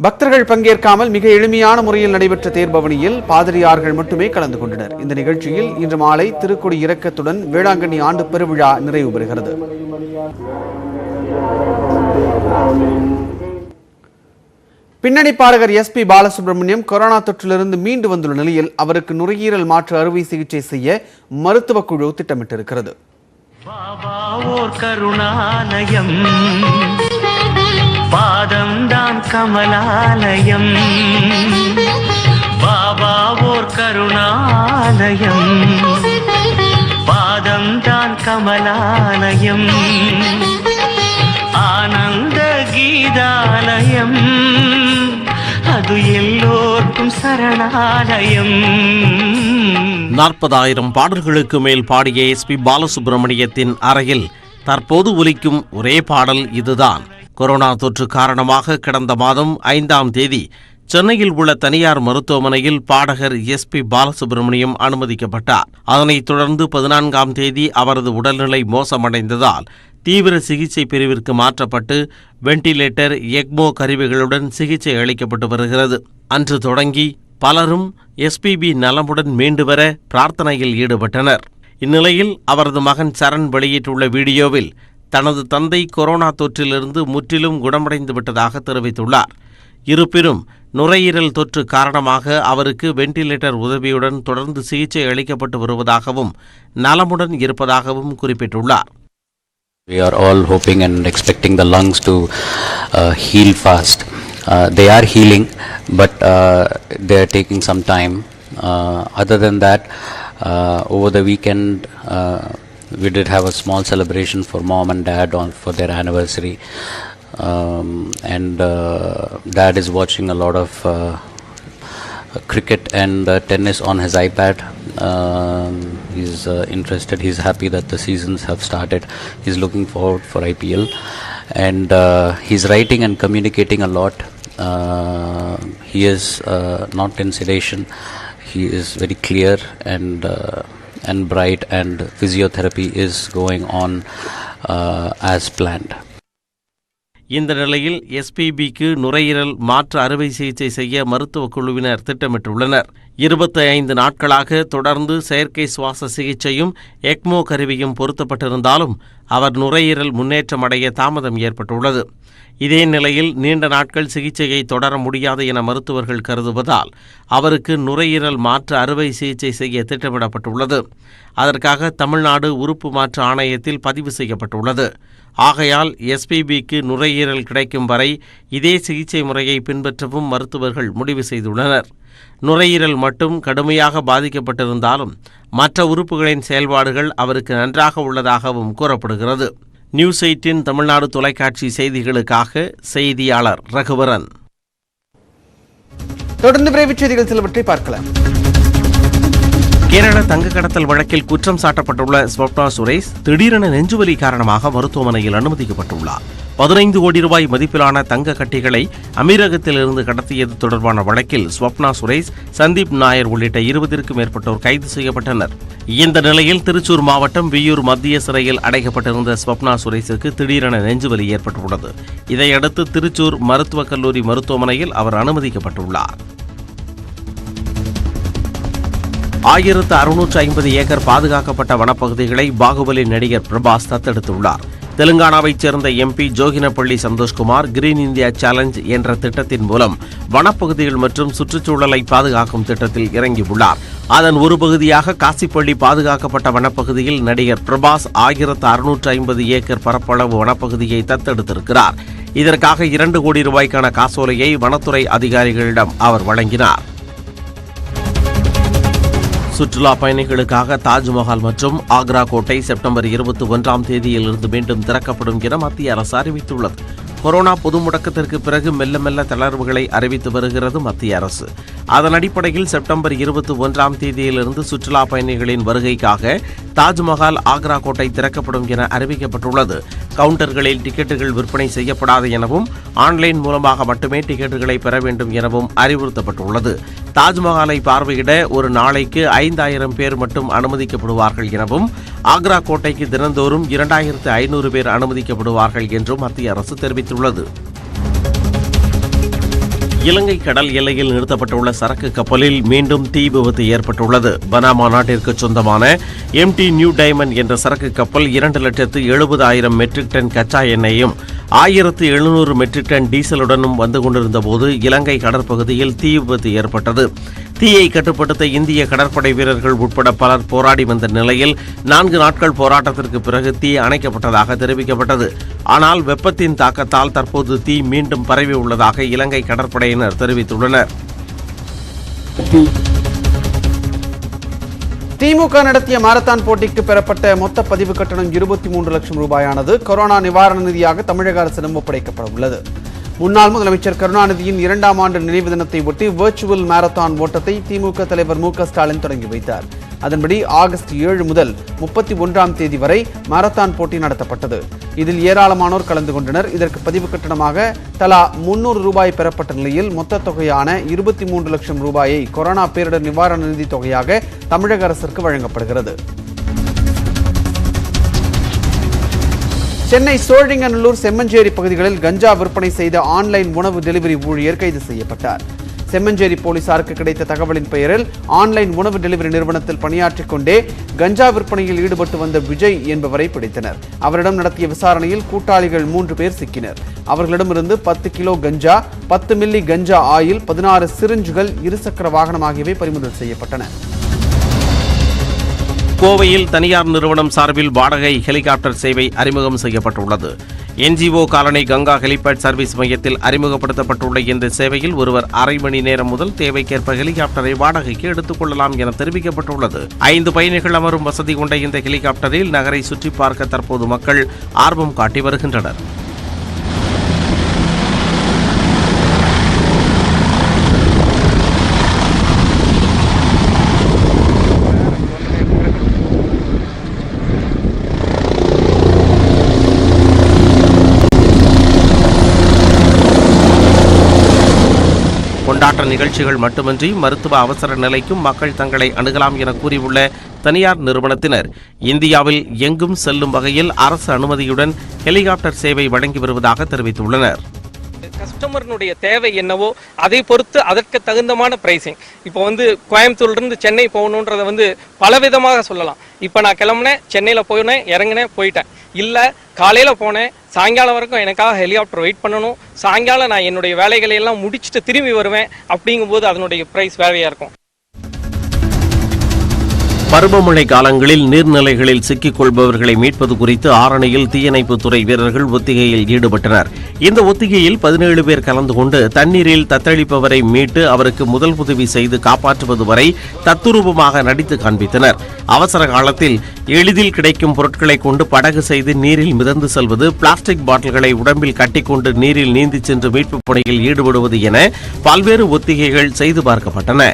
S1: பக்தர்கள் பங்கேற்காமல் மிக எளிமையான முறையில் நடைபெற்ற தேர்பவனியில் பாதிரியார்கள் மட்டுமே கலந்து கொண்டனர். இந்த நிகழ்ச்சியில் இன்று மாலை திருக்கொடி இறக்கத்துடன் வேளாங்கண்ணி ஆண்டு பெருவிழா நிறைவு பெறுகிறது. பின்னணி பாடகர் எஸ்.பி. பாலசுப்ரமணியம் கொரோனா தொற்றிலிருந்து மீண்டு வந்துள்ள நிலையில் அவருக்கு நுரையீரல் மாற்று அறுவை சிகிச்சை செய்ய மருத்துவ குழு திட்டமிட்டிருக்கிறது.
S14: கருணாலயம் பாதம்தான் கமலாலயம், பாபா ஓர் கருணாலயம், பாதம்தான் கமலாலயம், ஆனந்த கீதாலயம், அது எல்லோருக்கும் சரணாலயம்.
S2: 40,000 பாடல்களுக்கு மேல் பாடிய எஸ்.பி. பாலசுப்ரமணியத்தின் அறையில் தற்போது ஒலிக்கும் ஒரே பாடல் இதுதான். கொரோனா தொற்று காரணமாக கடந்த மாதம் 5ஆம் தேதி சென்னையில் உள்ள தனியார் மருத்துவமனையில் பாடகர் எஸ்.பி. பாலசுப்ரமணியம் அனுமதிக்கப்பட்டார். அதனைத் தொடர்ந்து 14ஆம் தேதி அவரது உடல்நிலை மோசமடைந்ததால் தீவிர சிகிச்சை பிரிவிற்கு மாற்றப்பட்டு வெண்டிலேட்டர், எக்மோ கருவிகளுடன் சிகிச்சை அளிக்கப்பட்டு வருகிறது. அன்று தொடங்கி பலரும் எஸ்பிபி நலமுடன் மீண்டு வர பிரார்த்தனையில் ஈடுபட்டனர். இந்நிலையில் அவரது மகன் சரண் வெளியிட்டுள்ள வீடியோவில் தனது தந்தை கொரோனா தொற்றிலிருந்து முற்றிலும் குணமடைந்து விட்டதாக தெரிவித்துள்ளார். இருப்பினும் நுரையீரல் தொற்று காரணமாக அவருக்கு வெண்டிலேட்டர் உதவியுடன் தொடர்ந்து சிகிச்சை அளிக்கப்பட்டு வருவதாகவும் நலமுடன் இருப்பதாகவும் குறிப்பிட்டுள்ளார்.
S15: We are all hoping and expecting the lungs to heal fast. They are healing, but they are taking some time. Other than that, over the weekend, we did have a small celebration for mom and dad for their anniversary. And dad is watching a lot of cricket and tennis on his iPad. He's interested. He's happy that the seasons have started. He's looking forward for IPL, and he's writing and communicating a lot. He is not in sedation. He is very clear and bright, and physiotherapy is going on as planned.
S2: இந்த நிலையில் எஸ்பிபிக்கு நுரையீரல் மாற்று அறுவை சிகிச்சை செய்ய மருத்துவ குழுவினர் திட்டமிட்டுள்ளனர். 25 நாட்களாக தொடர்ந்து செயற்கை சுவாச சிகிச்சையும் எக்மோ கருவியும் பொருத்தப்பட்டிருந்தாலும் அவர் நுரையீரல் முன்னேற்றமடைய தாமதம் ஏற்பட்டுள்ளது. இதே நிலையில் நீண்ட நாட்கள் சிகிச்சையை தொடர முடியாது என மருத்துவர்கள் கருதுவதால் அவருக்கு நுரையீரல் மாற்று அறுவை சிகிச்சை செய்ய திட்டமிடப்பட்டுள்ளது. அதற்காக தமிழ்நாடு உறுப்பு மாற்று ஆணையத்தில் பதிவு செய்யப்பட்டுள்ளது. ஆகையால் எஸ்பிபிக்கு நுரையீரல் கிடைக்கும் வரை இதே சிகிச்சை முறையை பின்பற்றவும் மருத்துவர்கள் முடிவு செய்துள்ளனர். நுரையீரல் மட்டும் கடுமையாக பாதிக்கப்பட்டிருந்தாலும் மற்ற உறுப்புகளின் செயல்பாடுகள் அவருக்கு நன்றாக உள்ளதாகவும் கூறப்படுகிறது. நியூஸ் 18 தமிழ்நாடு தொலைக்காட்சி செய்திகளுக்காக செய்தியாளர் ரகுவரன்.
S1: தொடர்ந்து விரைவுச் செய்திகள் சிலவற்றை பார்க்கலாம்.
S2: கேரள தங்க கடத்தல் வழக்கில் குற்றம் சாட்டப்பட்டுள்ள ஸ்வப்னா சுரேஷ் திடீரென நெஞ்சுவலி காரணமாக மருத்துவமனையில் அனுமதிக்கப்பட்டுள்ளார். 15 கோடி ரூபாய் மதிப்பிலான தங்க கட்டிகளை அமீரகத்திலிருந்து கடத்தியது தொடர்பான வழக்கில் ஸ்வப்னா சுரேஷ், சந்தீப் நாயர் உள்ளிட்ட 20க்கும் மேற்பட்டோர் கைது செய்யப்பட்டனர். இந்த நிலையில் திருச்சூர் மாவட்டம் வியூர் மத்திய சிறையில் அடைக்கப்பட்டிருந்த ஸ்வப்னா சுரேஷுக்கு திடீரென நெஞ்சுவலி ஏற்பட்டுள்ளது. இதையடுத்து திருச்சூர் மருத்துவக் கல்லூரி மருத்துவமனையில் அவர் அனுமதிக்கப்பட்டுள்ளார். 1650 ஏக்கர் பாதுகாக்கப்பட்ட வனப்பகுதிகளை பாகுபலி நடிகர் பிரபாஸ் தத்தெடுத்துள்ளார். தெலுங்கானாவைச் சேர்ந்த MP Joginapally Santoshkumar Green India Challenge என்ற திட்டத்தின் மூலம் வனப்பகுதிகள் மற்றும் சுற்றுச்சூழலை பாதுகாக்கும் திட்டத்தில் இறங்கியுள்ளார். அதன் ஒரு பகுதியாக காசிப்பள்ளி பாதுகாக்கப்பட்ட வனப்பகுதியில் நடிகர் பிரபாஸ் 1650 ஏக்கர் பரப்பளவு வனப்பகுதியை தத்தெடுத்திருக்கிறார். இதற்காக 2 கோடி ரூபாய்க்கான காசோலையை வனத்துறை அதிகாரிகளிடம் அவர் வழங்கினார். சுற்றுலா பயணிகளுக்காக தாஜ்மஹால் மற்றும் ஆக்ரா கோட்டை செப்டம்பர் 21ஆம் தேதியிலிருந்து மீண்டும் திறக்கப்படும் என மத்திய அரசு அறிவித்துள்ளது. கொரோனா பொது முடக்கத்திற்கு பிறகு மெல்ல மெல்ல தளர்வுகளை அறிவித்து வருகிறது மத்திய அரசு. அதன் அடிப்படையில் செப்டம்பர் 21ஆம் தேதியிலிருந்து சுற்றுலா பயணிகளின் வருகைக்காக தாஜ்மஹால், ஆக்ரா கோட்டை திறக்கப்படும் என அறிவிக்கப்பட்டுள்ளது. கவுண்டர்களில் டிக்கெட்டுகள் விற்பனை செய்யப்படாது எனவும் ஆன்லைன் மூலமாக மட்டுமே டிக்கெட்டுகளை பெற வேண்டும் எனவும் அறிவுறுத்தப்பட்டுள்ளது. தாஜ்மஹாலை பார்வையிட ஒரு நாளைக்கு 5000 பேர் மட்டும் அனுமதிக்கப்படுவார்கள் எனவும், ஆக்ரா கோட்டைக்கு தினந்தோறும் 2500 பேர் அனுமதிக்கப்படுவார்கள் என்றும் மத்திய அரசு தெரிவித்துள்ளது. இலங்கை கடல் எல்லையில் நிறுத்தப்பட்டுள்ள சரக்கு கப்பலில் மீண்டும் தீ விபத்து ஏற்பட்டுள்ளது. பனாமா நாட்டிற்கு சொந்தமான MT நியூ டைமண்ட் என்ற சரக்கு கப்பல் 2,70,000 மெட்ரிக் டன் கச்சா எண்ணெயும் 1700 மெட்ரிக் டன் டீசலுடனும் வந்து கொண்டிருந்த போது இலங்கை கடற்பகுதியில் தீ விபத்து ஏற்பட்டது. தீயை கட்டுப்படுத்த இந்திய கடற்படை வீரர்கள் உட்பட பலர் போராடி வந்த நிலையில் 4 நாட்கள் போராட்டத்திற்கு பிறகு தீ அணைக்கப்பட்டதாக தெரிவிக்கப்பட்டது. ஆனால் வெப்பத்தின் தாக்கத்தால் தற்போது தீ மீண்டும் பரவி உள்ளதாக இலங்கை கடற்படையினர் தெரிவித்துள்ளனர்.
S1: திமுக நடத்திய மாரத்தான் போட்டிக்கு பெறப்பட்ட மொத்த பதிவு கட்டணம் 23 லட்சம் ரூபாயானது கொரோனா நிவாரண நிதியாக தமிழக அரசிடம் ஒப்படைக்கப்பட உள்ளது. முன்னாள் முதலமைச்சர் கருணாநிதியின் 2ஆம் ஆண்டு நினைவு தினத்தை ஒட்டி வெர்ச்சுவல் மாரத்தான் ஓட்டத்தை திமுக தலைவர் மு.க.ஸ்டாலின் தொடங்கி வைத்தார். அதன்படி ஆகஸ்ட் 7 முதல் 31ஆம் தேதி வரை மாரத்தான் போட்டி நடத்தப்பட்டது. இதில் ஏராளமானோர் கலந்து கொண்டனர். இதற்கு பதிவு கட்டணமாக தலா 300 ரூபாய் பெறப்பட்ட நிலையில் மொத்த தொகையான 23 லட்சம் ரூபாயை கொரோனா பேரிடர் நிவாரண நிதி தொகையாக தமிழக அரசிற்கு வழங்கப்படுகிறது. சென்னை சோழிங்கநல்லூர், செம்மஞ்சேரி பகுதிகளில் கஞ்சா விற்பனை செய்த ஆன்லைன் உணவு டெலிவரி ஊழியர் கைது செய்யப்பட்டார். செம்மஞ்சேரி போலீசாருக்கு கிடைத்த தகவலின் பெயரில் ஆன்லைன் உணவு டெலிவரி நிறுவனத்தில் பணியாற்றிக் கொண்டே கஞ்சா விற்பனையில் ஈடுபட்டு வந்த விஜய் என்பவரை பிடித்தனர். அவரிடம் நடத்திய விசாரணையில் கூட்டாளிகள் 3 பேர் சிக்கினர். அவர்களிடமிருந்து 10 கிலோ கஞ்சா, 10 மில்லி கஞ்சா ஆயில், 16 சிரிஞ்சுகள், இருசக்கர வாகனம் ஆகியவை பறிமுதல் செய்யப்பட்டன.
S2: கோவையில் தனியார் நிறுவனம் சார்பில் வாடகை ஹெலிகாப்டர் சேவை அறிமுகம் செய்யப்பட்டுள்ளது. NGO colony Ganga helipad service மையத்தில் அறிமுகப்படுத்தப்பட்டுள்ள இந்த சேவையில் ஒருவர் அரை மணி நேரம் முதல் தேவைக்கேற்ப ஹெலிகாப்டரை வாடகைக்கு எடுத்துக் கொள்ளலாம் என தெரிவிக்கப்பட்டுள்ளது. 5 பயணிகள் அமரும் வசதி கொண்ட இந்த ஹெலிகாப்டரில் நகரை சுற்றி பார்க்க தற்போது மக்கள் ஆர்வம் காட்டி வருகின்றனர். கொண்டாட்ட நிகழ்ச்சிகள் மட்டுமின்றி மருத்துவ அவசர நிலைக்கும் மக்கள் தங்களை அணுகலாம் என கூறியுள்ள தனியார் நிறுவனத்தினர் இந்தியாவில் எங்கும் செல்லும் வகையில் அரசு அனுமதியுடன் ஹெலிகாப்டர் சேவை வழங்கி வருவதாக தெரிவித்துள்ளனர்.
S16: கஸ்டமர்னுடைய தேவை என்னவோ அதை பொறுத்து அதற்கு தகுந்தமான பிரைசிங். இப்போ கோயம்புத்தூர்லேருந்து சென்னை போகணுன்றதை பலவிதமாக சொல்லலாம். இப்போ நான் கிளம்புனேன், சென்னையில் போனேன், இறங்கினேன், போயிட்டேன். இல்லை காலையில் போனேன், சாயங்காலம் வரைக்கும் எனக்காக ஹெலிகாப்டர் வெயிட் பண்ணணும், சாயங்காலம் நான் என்னுடைய வேலைகளை எல்லாம் முடிச்சுட்டு திரும்பி வருவேன். அப்படிங்கும்போது அதனுடைய பிரைஸ் வேறையாக இருக்கும்.
S2: பருவமழை காலங்களில் நீர்நிலைகளில் சிக்கிக் கொள்பவர்களை மீட்பது குறித்து ஆரணியில் தீயணைப்புத்துறை வீரர்கள் ஒத்திகையில் ஈடுபட்டனர். இந்த ஒத்திகையில் 17 பேர் கலந்து கொண்டு தண்ணீரில் தத்தளிப்பவரை மீட்டு அவருக்கு முதல் உதவி செய்து காப்பாற்றுவது வரை தத்துரூபமாக நடித்து காண்பித்தனர். அவசர காலத்தில் எளிதில் கிடைக்கும் பொருட்களை கொண்டு படகு செய்து நீரில் மிதந்து செல்வது, பிளாஸ்டிக் பாட்டில்களை உடம்பில் கட்டிக்கொண்டு நீரில் நீந்தி சென்று மீட்பு பணியில் ஈடுபடுவது என பல்வேறு ஒத்திகைகள் செய்து பார்க்கப்பட்டன.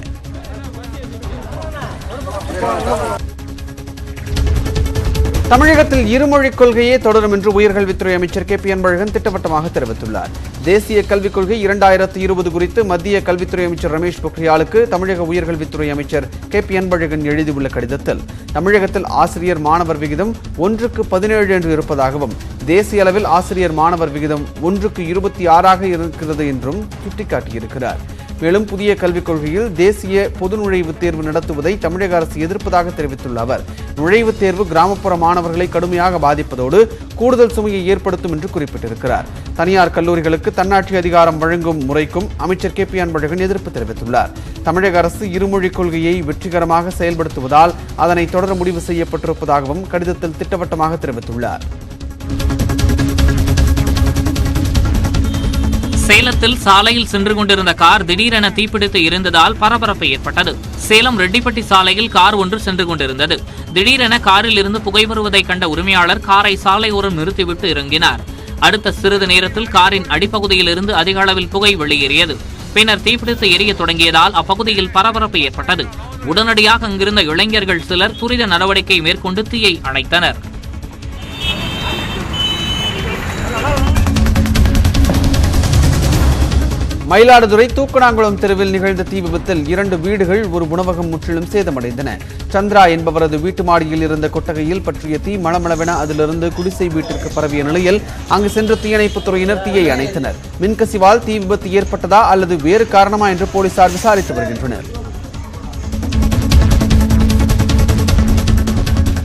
S1: தமிழகத்தில் இருமொழிக் கொள்கையே தொடரும் என்று உயர்கல்வித்துறை அமைச்சர் கே பி அன்பழகன் திட்டவட்டமாக தெரிவித்துள்ளார். தேசிய கல்விக் கொள்கை 2020 குறித்து மத்திய கல்வித்துறை அமைச்சர் ரமேஷ் பொக்ரியாலுக்கு தமிழக உயர்கல்வித்துறை அமைச்சர் கே பி அன்பழகன் எழுதியுள்ள கடிதத்தில் தமிழகத்தில் ஆசிரியர் மாணவர் விகிதம் 1:17 என்று இருப்பதாகவும் தேசிய அளவில் ஆசிரியர் மாணவர் விகிதம் 1:26 இருக்கிறது என்றும் சுட்டிக்காட்டியிருக்கிறார். மேலும் புதிய கல்விக் கொள்கையில் தேசிய பொது நுழைவுத் தேர்வு நடத்துவதை தமிழக அரசு எதிர்ப்பதாக தெரிவித்துள்ள அவர், நுழைவுத் தேர்வு கிராமப்புற மாணவர்களை கடுமையாக பாதிப்பதோடு கூடுதல் சுமையை ஏற்படுத்தும் என்று குறிப்பிட்டிருக்கிறார். தனியார் கல்லூரிகளுக்கு தன்னாட்சி அதிகாரம் வழங்கும் முறைக்கும் அமைச்சர் கே பி அன்பழகன் எதிர்ப்பு தெரிவித்துள்ளார். தமிழக அரசு இருமொழிக் கொள்கையை வெற்றிகரமாக செயல்படுத்துவதால் அதனை தொடர முடிவு செய்யப்பட்டிருப்பதாகவும் கடிதத்தில் திட்டவட்டமாக தெரிவித்துள்ளார்.
S17: சேலத்தில் சாலையில் சென்று கொண்டிருந்த கார் திடீரென தீப்பிடித்து எரிந்ததால் பரபரப்பு ஏற்பட்டது. சேலம் ரெட்டிப்பட்டி சாலையில் கார் ஒன்று சென்று கொண்டிருந்தது. திடீரென காரில் இருந்து புகை வருவதை கண்ட உரிமையாளர் காரை சாலையோரம் நிறுத்திவிட்டு இறங்கினார். அடுத்த சிறிது நேரத்தில் காரின் அடிப்பகுதியில் இருந்து அதிக அளவில் புகை வெளியேறியது. பின்னர் தீப்பிடித்து எரிய தொடங்கியதால் அப்பகுதியில் பரபரப்பு ஏற்பட்டது. உடனடியாக அங்கிருந்த இளைஞர்கள் சிலர் துரித நடவடிக்கை மேற்கொண்டு தீயை அணைத்தனர்.
S1: மயிலாடுதுறை தூக்கணாங்குளம் தெருவில் நிகழ்ந்த தீ விபத்தில் 2 வீடுகள், ஒரு உணவகம் முற்றிலும் சேதமடைந்தன. சந்திரா என்பவரது வீட்டு மாடியில் இருந்த கொட்டகையில் பற்றிய தீ மளமளவென அதிலிருந்து குடிசை வீட்டிற்கு பரவிய நிலையில் அங்கு சென்ற தீயணைப்புத் துறையினர் தீயை அணைத்தனர். மின்கசிவால் தீ விபத்து ஏற்பட்டதா அல்லது வேறு காரணமா என்று போலீசார் விசாரித்து வருகின்றனர்.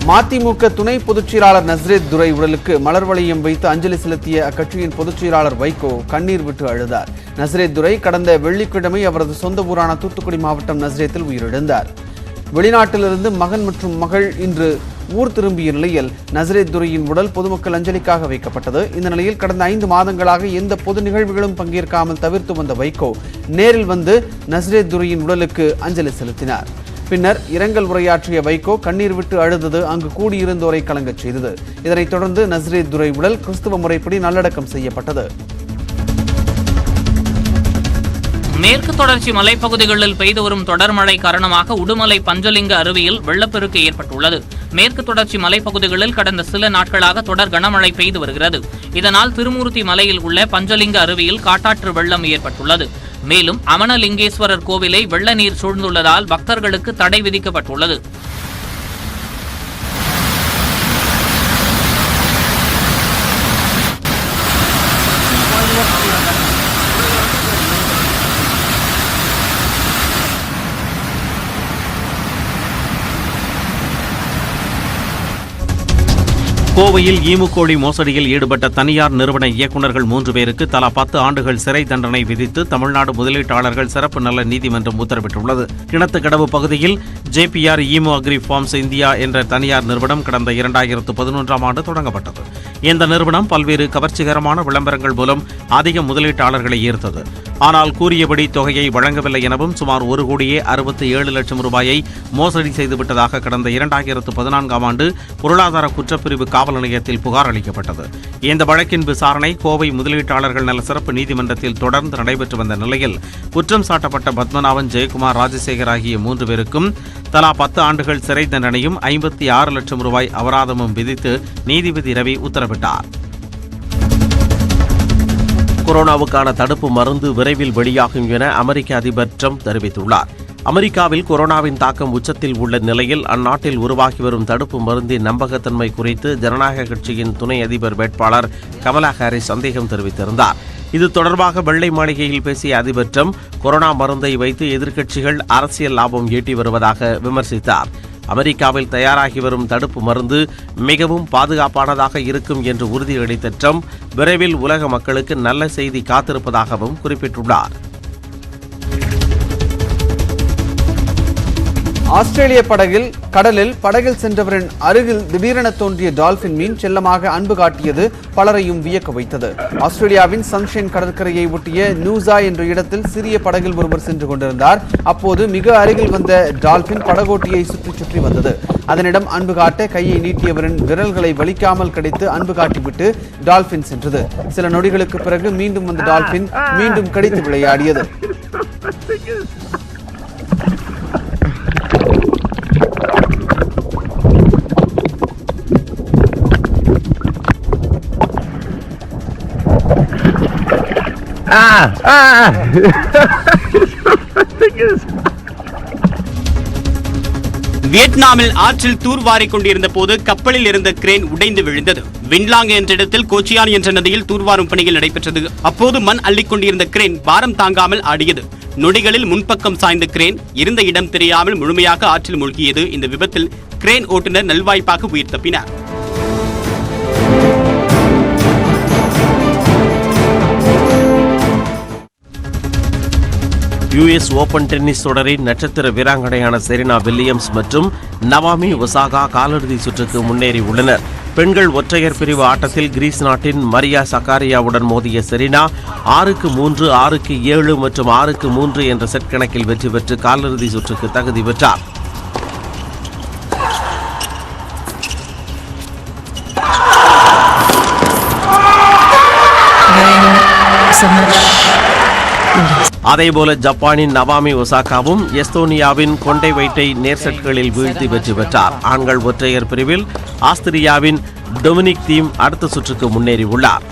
S1: மதிமுக துணை பொதுச் செயலாளர் நஸ்ரேத் துரை உடலுக்கு மலர் வளையம் வைத்து அஞ்சலி செலுத்திய அக்கட்சியின் பொதுச் செயலாளர் வைகோ கண்ணீர் விட்டு அழுதார். நஸ்ரேத் துரை கடந்த வெள்ளிக்கிழமை அவரது சொந்த ஊரான தூத்துக்குடி மாவட்டம் நஸ்ரேத்தில் உயிரிழந்தார். வெளிநாட்டிலிருந்து மகன் மற்றும் மகள் இன்று ஊர் திரும்பிய நிலையில் நஸ்ரேத் துரையின் உடல் பொதுமக்கள் அஞ்சலிக்காக வைக்கப்பட்டது. இந்த நிலையில் கடந்த 5 மாதங்களாக எந்த பொது நிகழ்வுகளும் பங்கேற்காமல் தவிர்த்து வந்த வைகோ நேரில் வந்து நஸ்ரேத் துரையின் உடலுக்கு அஞ்சலி செலுத்தினார். பின்னர் இரங்கல் உரையாற்றிய வைகோ கண்ணீர் விட்டு அழுதது அங்கு கூடியிருந்தோரை கலங்கச் செய்தது. இதனைத் தொடர்ந்து நஸ்ரேத் துரை உடல் கிறிஸ்துவ முறைப்படி நல்லடக்கம் செய்யப்பட்டது.
S17: மேற்கு தொடர்ச்சி மலைப்பகுதிகளில் பெய்து வரும் தொடர் மழை காரணமாக உடுமலை பஞ்சலிங்க அருவியில் வெள்ளப்பெருக்கு ஏற்பட்டுள்ளது. மேற்கு தொடர்ச்சி மலைப்பகுதிகளில் கடந்த சில நாட்களாக தொடர் கனமழை பெய்து வருகிறது. இதனால் திருமூர்த்தி மலையில் உள்ள பஞ்சலிங்க அருவியில் காட்டாற்று வெள்ளம் ஏற்பட்டுள்ளது. மேலும் அமனலிங்கேஸ்வரர் கோவிலை வெள்ள நீர் சூழ்ந்துள்ளதால் பக்தர்களுக்கு தடை விதிக்கப்பட்டுள்ளது.
S2: கோவையில் ஈமுக்கோழி மோசடியில் ஈடுபட்ட தனியார் நிறுவன இயக்குநர்கள் 3 பேருக்கு தலா 10 ஆண்டுகள் சிறை தண்டனை விதித்து தமிழ்நாடு முதலீட்டாளர்கள் சிறப்பு நல நீதிமன்றம் உத்தரவிட்டுள்ளது. கிணத்துக்கடவு பகுதியில் JPR emu agri farms India என்ற தனியார் நிறுவனம் கடந்த 2011ஆம் ஆண்டு தொடங்கப்பட்டது. இந்த நிறுவனம் பல்வேறு கவர்ச்சிகரமான விளம்பரங்கள் மூலம் அதிக முதலீட்டாளர்களை ஈர்த்தது. ஆனால் கூறியபடி தொகையை வழங்கவில்லை எனவும் சுமார் 1,67 லட்சம் ரூபாயை மோசடி செய்துவிட்டதாக கடந்த 2014ஆம் ஆண்டு பொருளாதார குற்றப்பிரிவு காவல் நிலையத்தில் புகார் அளிக்கப்பட்டது. இந்த வழக்கின் விசாரணை கோவை முதலீட்டாளர்கள் நல சிறப்பு நீதிமன்றத்தில் தொடர்ந்து நடைபெற்று வந்த நிலையில் குற்றம் சாட்டப்பட்ட பத்மநாபன், ஜெயக்குமார், ராஜசேகர் ஆகிய 3 பேருக்கும் தலா 10 ஆண்டுகள் சிறை தண்டனையும் 56 லட்சம் ரூபாய் அபராதமும் விதித்து நீதிபதி ரவி உத்தரவிட்டார். கொரோனாவுக்கான தடுப்பு மருந்து விரைவில் வெளியாகும் என அமெரிக்க அதிபர் ட்ரம்ப் தெரிவித்துள்ளார். அமெரிக்காவில் கொரோனாவின் தாக்கம் உச்சத்தில் உள்ள நிலையில் அந்நாட்டில் உருவாகி வரும் தடுப்பு மருந்தின் நம்பகத்தன்மை குறித்து ஜனநாயக கட்சியின் துணை அதிபர் வேட்பாளர் கமலா ஹாரிஸ் சந்தேகம் தெரிவித்திருந்தார். இது தொடர்பாக வெள்ளை மாளிகையில் பேசிய அதிபர் ட்ரம்ப் கொரோனா மருந்தை வைத்து எதிர்க்கட்சிகள் அரசியல் லாபம் ஈட்டி வருவதாக விமர்சித்தார். அமெரிக்காவில் தயாராகி வரும் தடுப்பு மருந்து மிகவும் பாதுகாப்பானதாக இருக்கும் என்று உறுதியளித்த ட்ரம்ப் விரைவில் உலக மக்களுக்கு நல்ல செய்தி காத்திருப்பதாகவும் குறிப்பிட்டுள்ளார்.
S1: ஆஸ்திரேலிய கடலில் படகில் சென்றவரின் அருகில் திடீரென தோன்றிய டால்பின் மீன் செல்லமாக அன்பு காட்டியது பலரையும் வியக்க வைத்தது. ஆஸ்திரேலியாவின் சன்ஷைன் கடற்கரையை ஒட்டிய நியூசா என்ற இடத்தில் சிறிய படகில் ஒருவர் சென்று கொண்டிருந்தார். அப்போது மிக அருகில் வந்த டால்பின் படகோட்டியை சுற்றி வந்தது. அதனிடம் அன்பு காட்ட கையை நீட்டியவரின் விரல்களை வலிக்காமல் கடித்து அன்பு காட்டிவிட்டு டால்பின் சென்றது. சில நொடிகளுக்கு பிறகு மீண்டும் வந்த டால்பின் மீண்டும் கடித்து விளையாடியது.
S18: வியட்நாமில் ஆற்றில் தூர்வாரிக் கொண்டிருந்த போது கப்பலில் இருந்த கிரேன் உடைந்து விழுந்தது. வின்லாங் என்ற இடத்தில் கோச்சியான் என்ற நதியில் தூர்வாரும் பணிகள் நடைபெற்றது. அப்போது மண் அள்ளிக் கொண்டிருந்த கிரேன் பாரம் தாங்காமல் ஆடியது. நொடிகளில் முன்பக்கம் சாய்ந்த கிரேன் இருந்த இடம் தெரியாமல் முழுமையாக ஆற்றில் மூழ்கியது. இந்த விபத்தில் கிரேன் ஓட்டுநர் நல்வாய்ப்பாக உயிர் தப்பினார்.
S2: US ஓபன் டென்னிஸ் தொடரின் நட்சத்திர வீராங்கனையான செரீனா வில்லியம்ஸ் மற்றும் நவாமி ஒசாகா காலிறுதி சுற்றுக்கு முன்னேறி உள்ளனர். பெண்கள் ஒற்றையர் பிரிவு ஆட்டத்தில் கிரீஸ் நாட்டின் மரியா சக்காரியாவுடன் மோதிய செரீனா 6-3, 6-7 மற்றும் 6-3 என்ற செட் கணக்கில் வெற்றி பெற்று காலிறுதி சுற்றுக்கு தகுதி பெற்றார். அதேபோல ஜப்பானின் நவாமி ஒசாகாவும் எஸ்தோனியாவின் கொண்டை வைட்டை நேர் செட்களில் வீழ்த்தி வெற்றி பெற்றார். ஆண்கள் ஒற்றையர் பிரிவில் ஆஸ்திரியாவின் டொமினிக் தீம் அடுத்த சுற்றுக்கு முன்னேறி உள்ளார்.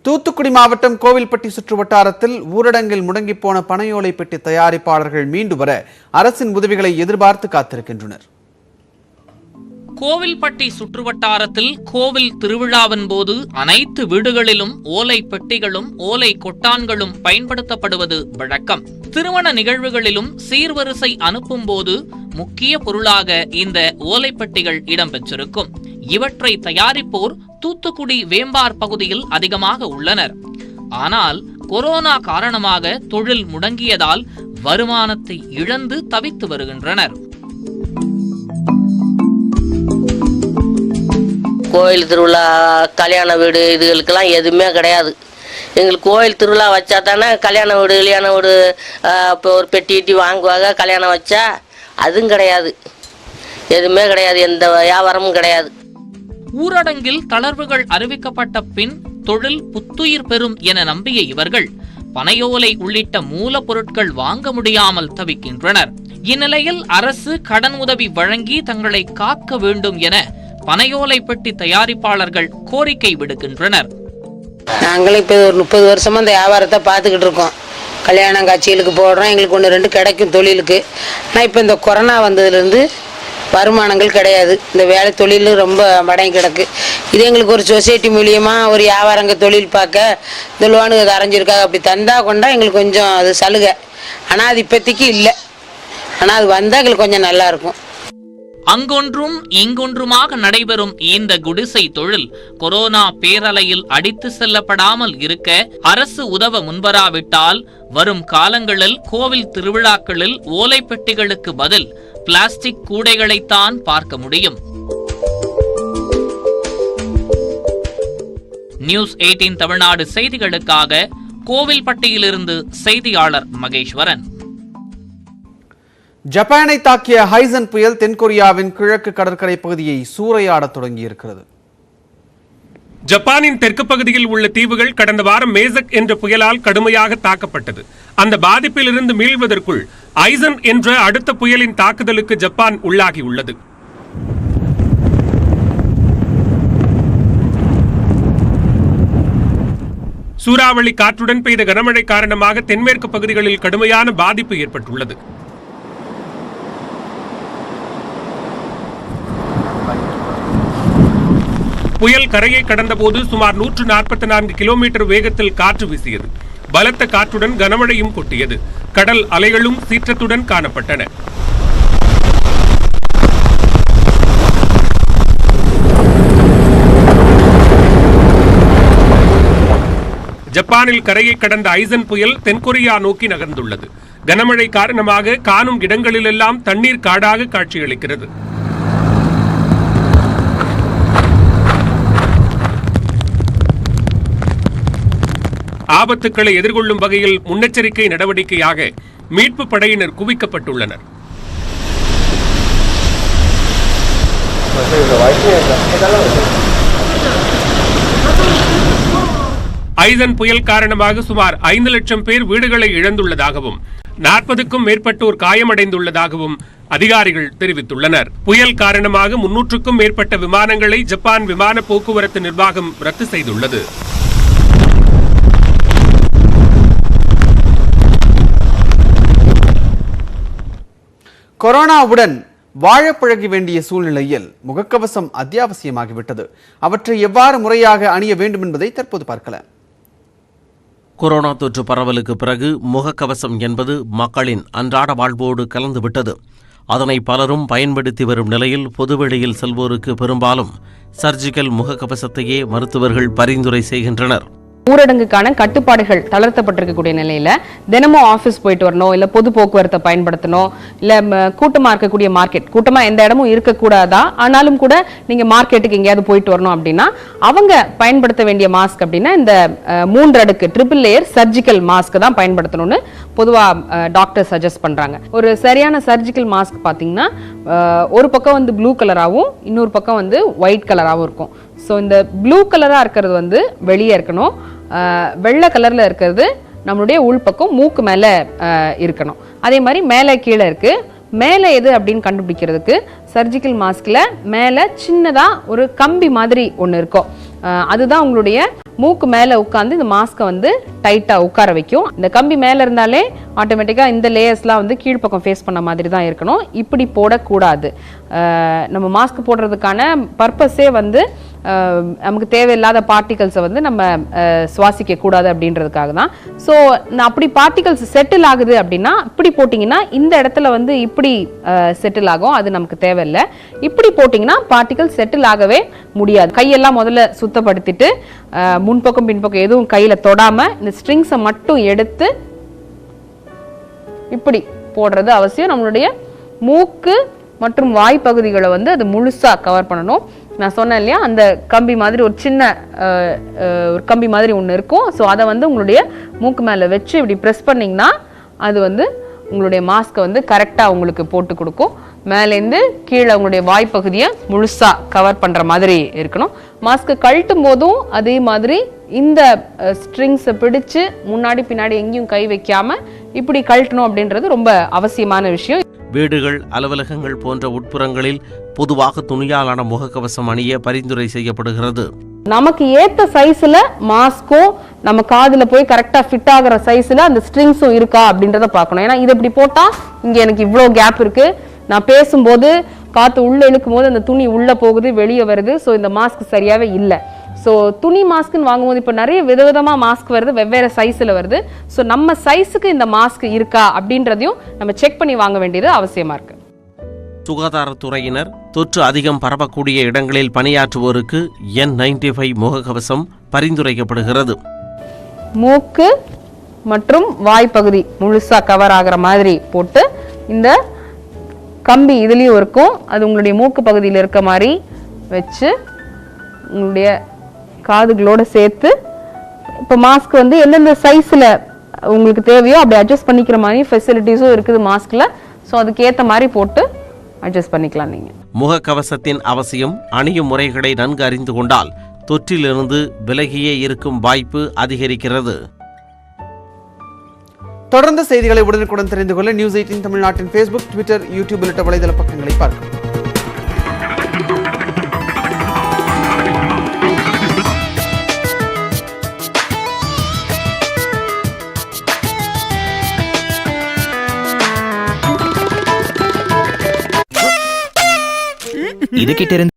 S1: தூத்துக்குடி மாவட்டம் கோவில்பட்டி சுற்றுவட்டாரத்தில் ஊரடங்கில் முடங்கி போன பனையோலை பெட்டி தயாரிப்பாளர்கள் மீண்டு வர அரசின் உதவிகளை எதிர்பார்த்து காத்திருக்கின்றனர்.
S17: கோவில்பட்டி சுற்றுவட்டாரத்தில் கோவில் திருவிழாவின் போது அனைத்து வீடுகளிலும் ஓலை பெட்டிகளும் ஓலை கொட்டான்களும் பயன்படுத்தப்படுவது வழக்கம். திருமண நிகழ்வுகளிலும் சீர்வரிசை அனுப்பும் போது முக்கிய பொருளாக இந்த ஓலை பெட்டிகள் இடம்பெற்றிருக்கும். இவற்றை தயாரிப்போர் தூத்துக்குடி வேம்பார் பகுதியில் அதிகமாக உள்ளனர். ஆனால் கொரோனா காரணமாக தொழில் முடங்கியதால் வருமானத்தை இழந்து தவித்து வருகின்றனர்.
S19: கோயில் திருவிழா, கல்யாண வீடு இதுகளுக்கெல்லாம் எதுவுமே கிடையாது. எங்களுக்கு கோயில் திருவிழா வச்சா தானே கல்யாண வீடு இப்போ ஒரு பெட்டி வாங்குவாங்க. கல்யாணம் வச்சா அதுவும் கிடையாது, எதுவுமே கிடையாது, எந்த வியாபாரமும் கிடையாது.
S17: ஊரடங்கில் தளர்வுகள் அறிவிக்கப்பட்ட பின் தொழில் புத்துயிர் பெறும் என நம்பிய இவர்கள் பனையோலை உள்ளிட்ட மூலப்பொருட்கள் வாங்க முடியாமல் தவிக்கின்றனர். இந்நிலையில் அரசு கடன் உதவி வழங்கி தங்களை காக்க வேண்டும் என பனையோலை பெட்டி தயாரிப்பாளர்கள் கோரிக்கை விடுக்கின்றனர்.
S20: நாங்களும் இப்போ ஒரு 30 வருஷமா இந்த வியாபாரத்தை பார்த்துக்கிட்டு இருக்கோம். கல்யாணம் காட்சிகளுக்கு போடுறோம், எங்களுக்கு 1-2 கிடைக்கும் தொழிலுக்கு. ஆனால் இப்போ இந்த கொரோனா வந்ததுலேருந்து வருமானங்கள் கிடையாது. இந்த வேலை தொழில் ரொம்ப மடங்கி கிடக்கு. இது எங்களுக்கு ஒரு சொசைட்டி மூலியமாக ஒரு வியாபாரங்க தொழில் பார்க்க இந்த லோனு அரைஞ்சிருக்காங்க. அப்படி தந்தா கொண்டா எங்களுக்கு கொஞ்சம் அது சலுகை. ஆனால் அது இப்போதைக்கு இல்லை. ஆனால் அது வந்தால் எங்களுக்கு கொஞ்சம் நல்லா இருக்கும்.
S17: அங்கொன்றும் இங்கொன்றுமாக நடைபெறும் இந்த குடிசை தொழில் கொரோனா பேரலையில் அடித்து செல்லப்படாமல் இருக்க அரசு உதவ முன்வராவிட்டால் வரும் காலங்களில் கோவில் திருவிழாக்களில் ஓலை பெட்டிகளுக்கு பதில் பிளாஸ்டிக் கூடைகளைத்தான் பார்க்க முடியும். நியூஸ் 18 தமிழ்நாடு செய்திகளுக்காக கோவில்பட்டியிலிருந்து செய்தியாளர் மகேஸ்வரன்.
S1: ஜப்பானை தாக்கிய ஹைசன் புயல் தென்கொரியாவின் கிழக்கு கடற்கரை பகுதியை சூறையாடத் தொடங்கியிருக்கிறது.
S11: ஜப்பானின் தெற்கு பகுதியில் உள்ள தீவுகள் கடந்த வாரம் மேசக் என்ற புயலால் கடுமையாக தாக்கப்பட்டது. அந்த பாதிப்பிலிருந்து மீள்வதற்குள் ஐசன் என்ற அடுத்த புயலின் தாக்குதலுக்கு ஜப்பான் உள்ளாகியுள்ளது. சூறாவளி காற்றுடன் பெய்த கனமழை காரணமாக தென்மேற்கு பகுதிகளில் கடுமையான பாதிப்பு ஏற்பட்டுள்ளது. புயல் கரையை கடந்தபோது சுமார் 144 கிலோமீட்டர் வேகத்தில் காற்று வீசியது. பலத்த காற்றுடன் கனமழையும் கொட்டியது. கடல் அலைகளும் சீற்றத்துடன் காணப்பட்டன. ஜப்பானில் கரையை கடந்த ஐசன் புயல் தென்கொரியா நோக்கி நகர்ந்துள்ளது. கனமழை காரணமாக காணும் இடங்களிலெல்லாம் தண்ணீர் காடாக காட்சியளிக்கிறது. ஆபத்துக்களை எதிர்கொள்ளும் வகையில் முன்னெச்சரிக்கை நடவடிக்கையாக மீட்பு படையினர் குவிக்கப்பட்டுள்ளனர். ஐசன் புயல் காரணமாக சுமார் 5 லட்சம் பேர் வீடுகளை இழந்துள்ளதாகவும் 40க்கும் மேற்பட்டோர் காயமடைந்துள்ளதாகவும் அதிகாரிகள் தெரிவித்துள்ளனர். புயல் காரணமாக 300க்கும் மேற்பட்ட விமானங்களை ஜப்பான் விமான போக்குவரத்து நிர்வாகம் ரத்து செய்துள்ளது.
S1: கொரோனாவுடன் வாழ பழக வேண்டிய சூழ்நிலையில் முகக்கவசம் அத்தியாவசியமாகிவிட்டது. அவற்றை எவ்வாறு முறையாக அணிய வேண்டும் என்பதை தற்போது பார்க்கலாம்.
S2: கொரோனா தொற்று பரவலுக்கு பிறகு முகக்கவசம் என்பது மக்களின் அன்றாட வாழ்வோடு கலந்துவிட்டது. அதனை பலரும் பயன்படுத்தி வரும் நிலையில் பொதுவெளியில் செல்வோருக்கு பெரும்பாலும் சர்ஜிக்கல் முகக்கவசத்தையே மருத்துவர்கள் பரிந்துரை செய்கின்றனர்.
S21: ஊரடங்குக்கான கட்டுப்பாடுகள் தளர்த்தப்பட்டிருக்கக்கூடிய நிலையில தினமும் ஆஃபீஸ் போயிட்டு வரணும், இல்ல பொது போக்குவரத்தை பயன்படுத்தணும், இல்ல கூட்டமா இருக்கக்கூடிய மார்க்கெட், கூட்டமா எந்த இடமும் இருக்கக்கூடாதா, ஆனாலும் கூட நீங்க மார்க்கெட்டுக்கு எங்கேயாவது போயிட்டு வரணும் அப்படின்னா அவங்க பயன்படுத்த வேண்டிய மாஸ்க் அப்படின்னா இந்த 3 அடுக்கு ட்ரிபிள் லேயர் சர்ஜிக்கல் மாஸ்க் தான் பயன்படுத்தணும்னு பொதுவா டாக்டர் சஜஸ்ட் பண்றாங்க. ஒரு சரியான சர்ஜிக்கல் மாஸ்க் பாத்தீங்கன்னா ஒரு பக்கம் வந்து ப்ளூ கலராகவும் இன்னொரு பக்கம் வந்து ஒயிட் கலராகவும் இருக்கும். ஸோ இந்த ப்ளூ கலராக இருக்கிறது வந்து வெளியே இருக்கணும், வெள்ளை கலரில் இருக்கிறது நம்மளுடைய உள்பக்கம் மூக்கு மேலே இருக்கணும். அதே மாதிரி மேலே கீழே இருக்குது. மேலே எது அப்படின்னு கண்டுபிடிக்கிறதுக்கு சர்ஜிக்கல் மாஸ்கில் மேலே சின்னதாக ஒரு கம்பி மாதிரி ஒன்று இருக்கும். அதுதான் உங்களுடைய மூக்கு மேலே உட்காந்து இந்த மாஸ்கை வந்து டைட்டாக உட்கார வைக்கும். இந்த கம்பி மேலே இருந்தாலே ஆட்டோமேட்டிக்காக இந்த லேயர்ஸ்லாம் வந்து கீழ்ப்பக்கம் ஃபேஸ் பண்ண மாதிரி தான் இருக்கணும். இப்படி போடக்கூடாது. நம்ம மாஸ்க் போடுறதுக்கான பர்பஸே வந்து நமக்கு தேவையில்லாத பார்ட்டிகல்ஸை வந்து நம்ம சுவாசிக்க கூடாது அப்படின்றதுக்காக தான். ஸோ அப்படி பார்ட்டிகல்ஸ் செட்டில் ஆகுது அப்படின்னா இப்படி போட்டிங்கன்னா இந்த இடத்துல வந்து இப்படி செட்டில் ஆகும், அது நமக்கு தேவையில்லை. இப்படி போட்டிங்கன்னா பார்ட்டிகல் செட்டில் ஆகவே முடியாது. கையெல்லாம் முதல்ல சுத்தப்படுத்திட்டு முன்பக்கம் பின்பக்கம் எதுவும் கையில் தொடாமல் இந்த ஸ்ட்ரிங்ஸை மட்டும் எடுத்து இப்படி போடுறது அவசியம். நம்மளுடைய மூக்கு மற்றும் வாய் பகுதிகளை வந்து அது முழுசாக கவர் பண்ணணும். நான் சொன்னேன் இல்லையா, அந்த கம்பி மாதிரி ஒரு சின்ன ஒரு கம்பி மாதிரி ஒன்று இருக்கும். ஸோ அதை வந்து உங்களுடைய மூக்கு மேலே வச்சு இப்படி ப்ரெஸ் பண்ணிங்கன்னா அது வந்து உங்களுடைய மாஸ்கை வந்து கரெக்டாக உங்களுக்கு போட்டு கொடுக்கும். மேலேருந்து கீழே உங்களுடைய வாய்ப்பகுதியை முழுசாக கவர் பண்ணுற மாதிரி இருக்கணும். மாஸ்கை கழட்டும் போதும் அதே மாதிரி இந்த ஸ்ட்ரிங்ஸை பிடிச்சு முன்னாடி பின்னாடி எங்கேயும் கை வைக்காமல் இப்படி கழட்டணும் அப்படின்றது ரொம்ப அவசியமான விஷயம்.
S2: வீடுகள், அலுவலகங்கள் போன்ற உட்புறங்களில் பொதுவாக துணியாலான முகக்கவசம் அணிய பரிந்துரை செய்யப்படுகிறது.
S21: நமக்கு ஏத்த சைஸ்ல மாஸ்க்கும் நம்ம காதுல போய் கரெக்டா ஃபிட் ஆகுற சைஸ்ல அந்த ஸ்ட்ரிங்ஸும் இருக்கா அப்படின்றத பார்க்கணும். ஏன்னா இது இப்படி போட்டா இங்க எனக்கு இவ்வளோ கேப் இருக்கு, நான் பேசும்போது காத்து உள்ள இழுக்கும் போது அந்த துணி உள்ள போகுது வெளியே வருது. ஸோ இந்த மாஸ்க் சரியாவே இல்லை. ஸோ துணி மாஸ்க்குன்னு வாங்கும்போது இப்போ நிறைய விதவிதமாக மாஸ்க் வருது, வெவ்வேறு சைஸில் வருது. ஸோ நம்ம சைஸுக்கு இந்த மாஸ்க் இருக்கா அப்படின்றதையும் நம்ம செக் பண்ணி வாங்க வேண்டியது அவசியமாக இருக்குது.
S2: சுகாதாரத்துறையினர் தொற்று அதிகம் பரவக்கூடிய இடங்களில் பணியாற்றுவோருக்கு N95 முகக்கவசம் பரிந்துரைக்கப்படுகிறது.
S21: மூக்கு மற்றும் வாய்ப்பகுதி முழுசாக கவர் ஆகிற மாதிரி போட்டு இந்த கம்பி இதுலேயும் இருக்கும், அது உங்களுடைய மூக்கு பகுதியில் இருக்க மாதிரி வச்சு உங்களுடைய காதுகளோடு சேர்த்து இப்போ மாஸ்க் வந்து எந்தெந்த சைஸில் உங்களுக்கு தேவையோ அப்படி அட்ஜஸ்ட் பண்ணிக்கிற மாதிரி ஃபெசிலிட்டிஸும் இருக்குது மாஸ்கில். ஸோ அதுக்கு ஏற்ற மாதிரி போட்டு அட்ஜஸ்ட் பண்ணிக்கலாம். நீங்கள்
S2: முகக்கவசத்தின் அவசியம், அணியும் முறைகளை நன்கு அறிந்து கொண்டால் தொற்றிலிருந்து விலகியே இருக்கும் வாய்ப்பு அதிகரிக்கிறது.
S1: தொடர்ந்து செய்திகளை உடனுக்குடன் தெரிந்து கொள்ள நியூஸ் 18 தமிழ்நாட்டின் ஃபேஸ்புக், ட்விட்டர், யூடியூப் உள்ளிட்ட வலைதள பக்கங்களை பார்க்கலாம்.
S22: இதுகிட்ட இருந்து